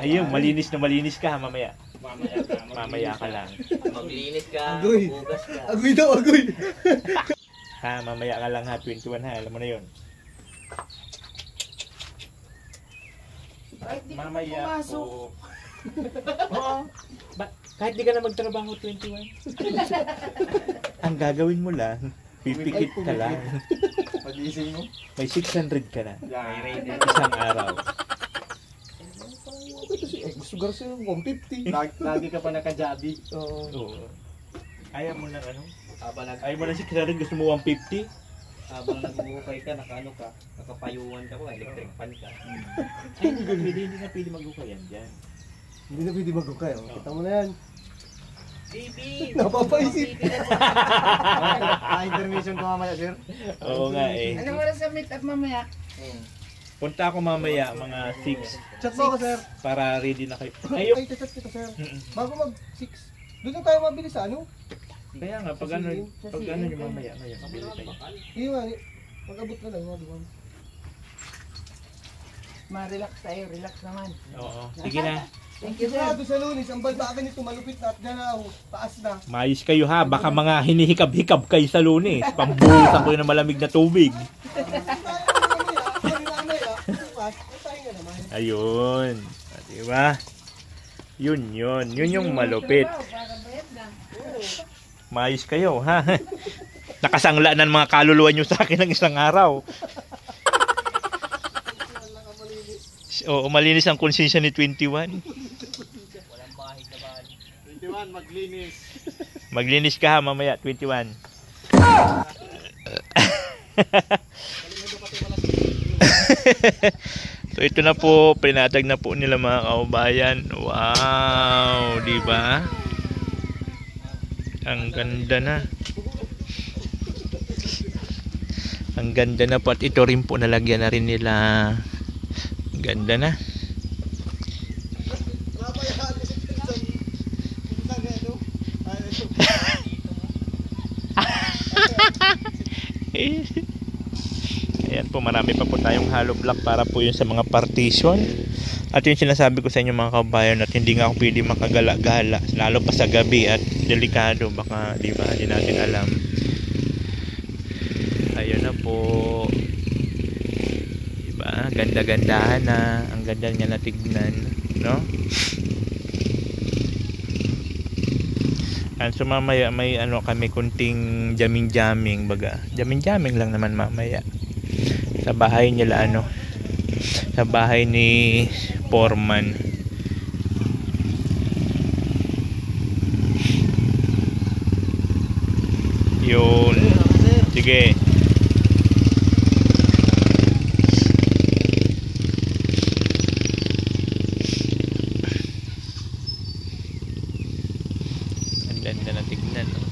S2: Ayun, malinis na malinis ka ha, mamaya. Mamaya ka lang.
S1: maglinis ka,
S3: Agoy.
S1: magugas ka.
S3: Agoy daw, agoy.
S2: Ha, mamaya ka lang ha, 21 ha, alam mo na yun.
S6: Kahit di ka
S2: Mamaya
S6: pumasok.
S2: po. Oo. Kahit di ka na magtrabaho 21. Ang gagawin mo lang, pipikit ka lang.
S3: Pag-ising mo.
S2: May 600 ka na.
S1: May rated.
S2: Isang araw.
S3: Ito si gusto Garcia yung 150.
S1: Lagi ka pa naka-jobby.
S2: Oo. Ayaw mo ng ano?
S1: Habang
S2: Ayaw mo ng 600, gusto mo 150?
S1: nagbuhukay ka, nakapayuan ka po, electric fan ka.
S2: Ay, hindi na pwede maghukayan dyan.
S3: Hindi na pwede magukay. Oh. Kita mo na yan.
S1: Baby!
S3: Napapaisip.
S1: Intermission ko mamaya, sir.
S2: Oo nga eh.
S6: Ano oras sa meet up mamaya?
S2: Punta ako mamaya mga 6
S3: Chat mo ako, sir.
S2: para ready na kayo.
S3: Ay,
S2: Ayun.
S3: chat kita, sir.
S2: Mm-mm.
S3: Bago mag-6. Doon na tayo mabili sa ano?
S2: Kaya nga, pag ano yung mamaya ngayon, mabili tayo.
S3: Iyo nga, mag-abot na lang. Mga duwan.
S6: Ma-relax tayo, relax naman.
S2: Oo, sige na.
S6: Thank you, sir.
S3: Sigurado sa Lunis, ang balbakan nito malupit na at dyan na, taas na.
S2: Maayos kayo ha, baka mga hinihikab-hikab kayo sa Lunes. Pambuhusan ko yun ng malamig na tubig. Ayun. Diba? Yun yung malupit. Maayos kayo ha. Nakasangla ng mga kaluluwa nyo sa akin ng isang araw. Oo, malinis ang konsensya ni 21.
S1: 21, maglinis.
S2: Maglinis ka ha mamaya, 21. So ito na po, pinatag na po nila mga kaubayan. Wow, di ba? Ang ganda na. Ang ganda na po at ito rin po nalagyan na rin nila. Ang ganda na. Ayan po, marami pa po tayong hollow block para po yun sa mga partition. At yung sinasabi ko sa inyo mga kabayan at hindi nga ako pwede makagala-gala lalo pa sa gabi at delikado baka di ba, hindi natin alam. Ayun na po, diba, ganda-gandahan na, ang ganda niya na tignan, no? And so mamaya may ano kami kunting jamming baga. Jamming lang naman mamaya. Sa bahay nila ano. Sa bahay ni Foreman. Yun. Sige. Ganda na tignan, no?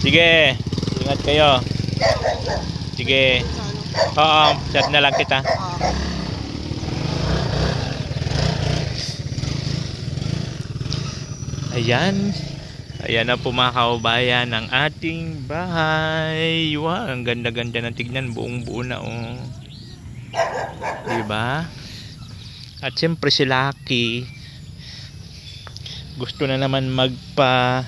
S2: Sige, ingat kayo. Sige. Oo, chat na lang kita. Ayan. Ayan na po mga kaubayan ang ating bahay. Wow, ang ganda-ganda ng tignan, buong-buo na oh. Diba? At siyempre si Lucky gusto na naman magpa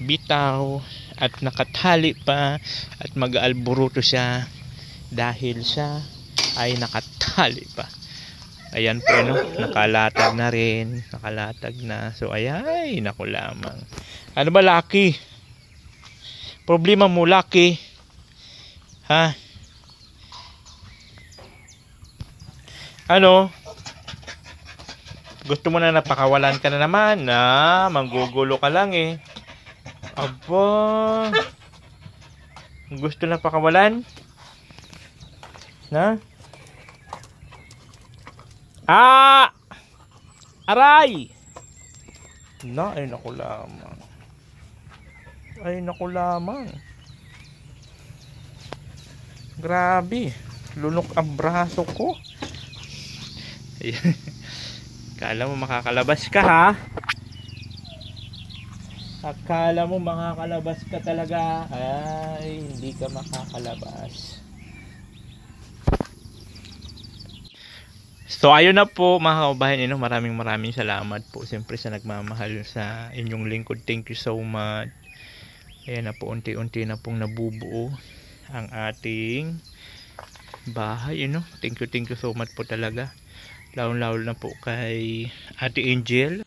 S2: bitaw at nakatali pa at mag-alburuto siya dahil siya ay nakatali pa. Ayan po, no? Nakalatag na rin, nakalatag na. So ay naku lamang. Ano ba Lucky? Problema mo Lucky? Ha? Ano? Gusto mo na napakawalan ka na naman na manggugulo ka lang eh. Aba. Gusto na pakawalan? Na? Ah! Aray! Na, ay naku lamang. Ay naku lamang. Grabe. Lunok ang braso ko. Akala mo makakalabas ka ha? Akala mo makakalabas ka talaga? Ay, hindi ka makakalabas. So ayun na po mga kababayan, maraming salamat po siyempre sa nagmamahal sa inyong lingkod. Thank you so much. Ayan na po, unti-unti na pong nabubuo ang ating bahay, Thank you so much po talaga. Lalo na po kay Ate Angel.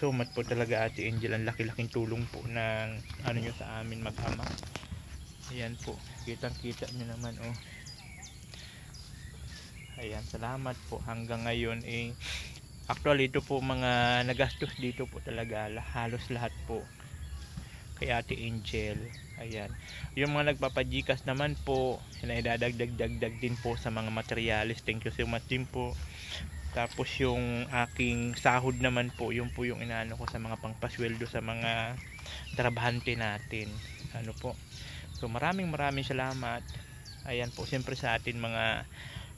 S2: So much po talaga Ate Angel, ang laki-laking tulong po ng nyo sa amin mag-ama. Ayan po, kitang-kita nyo naman Ayan, salamat po. Hanggang ngayon actually ito po mga nagastos dito po talaga halos lahat po kay Ate Angel. Ayan, yung mga nagpapajikas naman po, idadagdag din po sa mga materialis. Thank you so much din po. Tapos yung aking sahod naman po, yun po yung inaano ko sa mga pangpasweldo sa mga trabahante natin. So maraming salamat. Ayan po, siyempre sa atin mga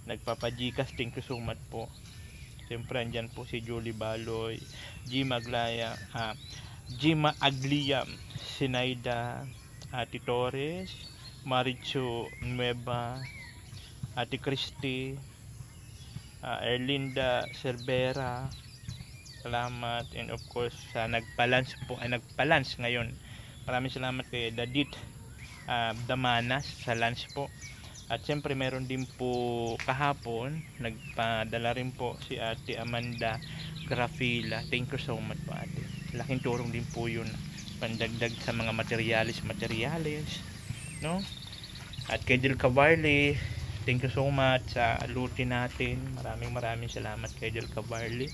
S2: nagpapajikas, thank you so much po. Siyempre andyan po si Julie Baloy, Gima Agliam, Sinaida, Ate Torres, Maricho Nueva, Ate Christy, Erlinda Cervera, salamat. And of course sa nagbalance ngayon, maraming salamat kay Dadit Damanas sa lunch po. At siyempre meron din po kahapon nagpadala rin po si Ate Amanda Grafila. Thank you so much po ate, laking tulong din po yun, pandagdag sa mga materialis, At kay Del Cavarli, thank you so much sa luti natin. Maraming salamat kay Del Cavarli.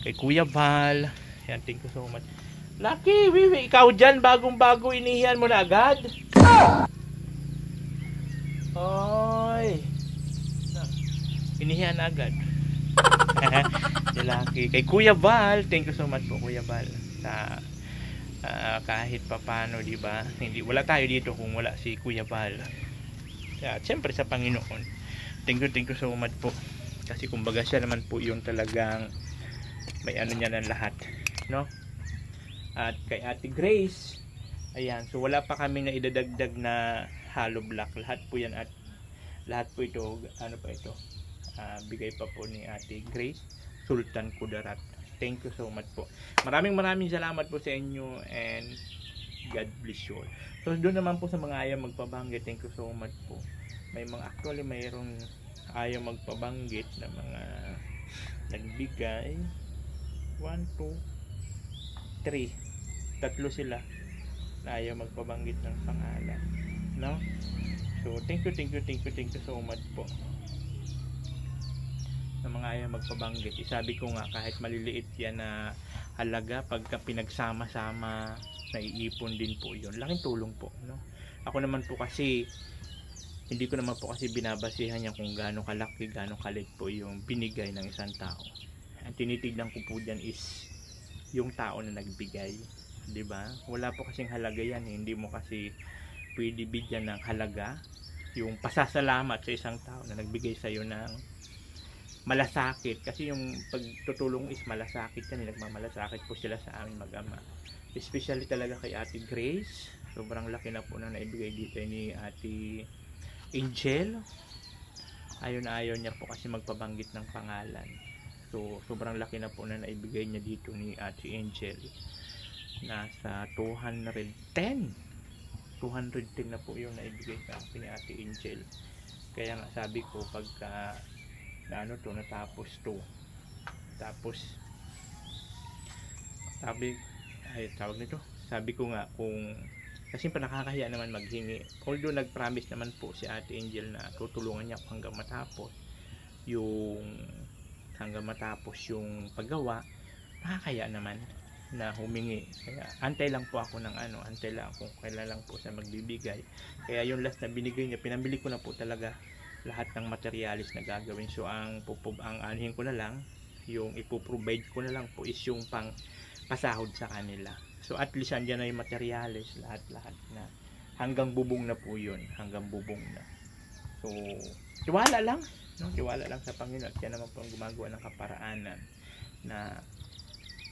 S2: Kay Kuya Val, yan, thank you so much. Lucky, ikaw dyan, bagong-bago, inihiyan mo na agad. Oy, inihiyan na agad. Lucky. Kay Kuya Val, thank you so much po Kuya Val sa kahit papano, diba, wala tayo dito kung wala si Kuya Val. At siyempre sa Panginoon, thank you so much po, kasi kumbaga siya naman po yung talagang may niya ng lahat, At kay Ate Grace, ayan, so wala pa kami na idadagdag na hollow block, lahat po yan, at lahat po ito, bigay pa po ni Ate Grace Sultan Kudarat. Thank you so much po. Maraming salamat po sa inyo, and God bless you all. So doon naman po sa mga ayaw magpabanggit, thank you so much po. May mga mayroong ayaw magpabanggit na mga nagbigay 1, 2, 3, tatlo sila na ayaw magpabanggit ng pangalan, So thank you so much po na mga ayaw magpabanggit. Sabi ko nga, kahit maliliit yan na halaga, pagka pinagsama-sama, naiipon din po yun. Laking tulong po, Ako naman po kasi, hindi ko naman po kasi binabasihan niya kung gaano kalaki, gaano kalit po yung binigay ng isang tao. Ang tinitignan ko po dyan is yung tao na nagbigay, diba? Wala po kasing halaga yan, hindi mo kasi pwede bigyan ng halaga yung pasasalamat sa isang tao na nagbigay sa iyo ng malasakit, kasi yung pagtutulong is malasakit yan, nagmamalasakit po sila sa amin mag-ama, especially talaga kay Ate Grace. Sobrang laki na po na naibigay dito ni Ate Angel. Ayaw niya po kasi magpabanggit ng pangalan, so sobrang laki na po na naibigay niya dito ni Ate Angel. Nasa 210 na po yung naibigay sa akin ni Ate Angel. Kaya nga sabi ko, pagka natapos to, tapos sabi ko nga, kung kasi pa nakakahiya naman maghingi, although nag-promise naman po si Ate Angel na tutulungan niya ako hanggang matapos yung paggawa, nakakahiya naman na humingi. Kaya antay lang po ako ng antay lang kung kailan lang po siya magbibigay. Kaya yung last na binigay niya, pinambili ko na po talaga lahat ng materialis na gagawin. So ang anuhin ko na lang, yung ipoprovide ko na lang po is yung pang pasahod sa kanila. So at least andyan na yung materialis, lahat na hanggang bubong na po yun, hanggang bubong na. So tiwala lang sa Panginoon, at yan naman po ang gumagawa ng kaparaanan na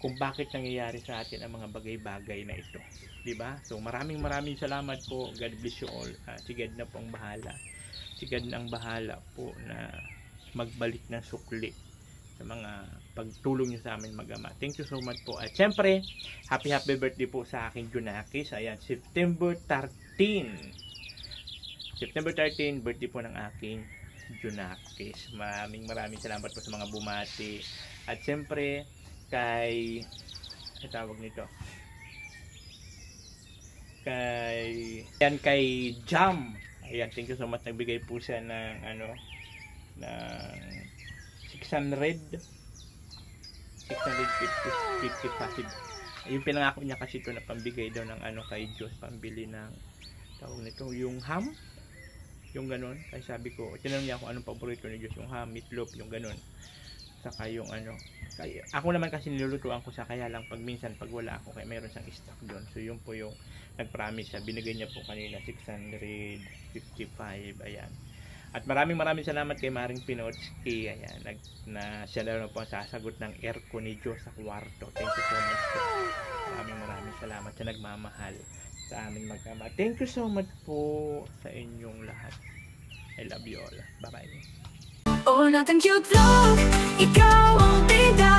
S2: kung bakit nangyayari sa atin ang mga bagay-bagay na ito, diba? So maraming salamat po. God bless you all. Si God na po ang bahala. Si God na ang bahala po na magbalik ng sukli sa mga pagtulong nyo sa amin mag-ama. Thank you so much po. At syempre, happy birthday po sa aking Junakis. Ayan, September 13. September 13, birthday po ng aking Junakis. Maraming salamat po sa mga bumati. At syempre, kay tawag nito, kay Jam. Ayan, thank you so much. Nagbigay po siya ng ng 655. Yung pinangako niya kasi ito na pambigay daw ng kay Diyos, pambili ng tawag nito, yung ham, yung ganun. Kaya sabi ko, tinanong niya kung anong paborito ni Diyos, yung ham, meatloaf, yung ganun. Saka yung kaya, ako naman kasi nilulutuan ko sa, kaya lang pag minsan pag wala ako, kaya mayroon siyang stock doon. So yun po yung nag-promise siya, binigay niya po kanina 655. Ayan. At maraming salamat kay Maring Pinotski. Ayan, na siya na po ang sasagot ng aircon ni Diyos sa kwarto. Thank you so much po. Maraming salamat sa nagmamahal sa aming mag-ama. Thank you so much po sa inyong lahat. I love you all. Bye-bye.
S7: Oo natin cute vlog, ikaw ang bida.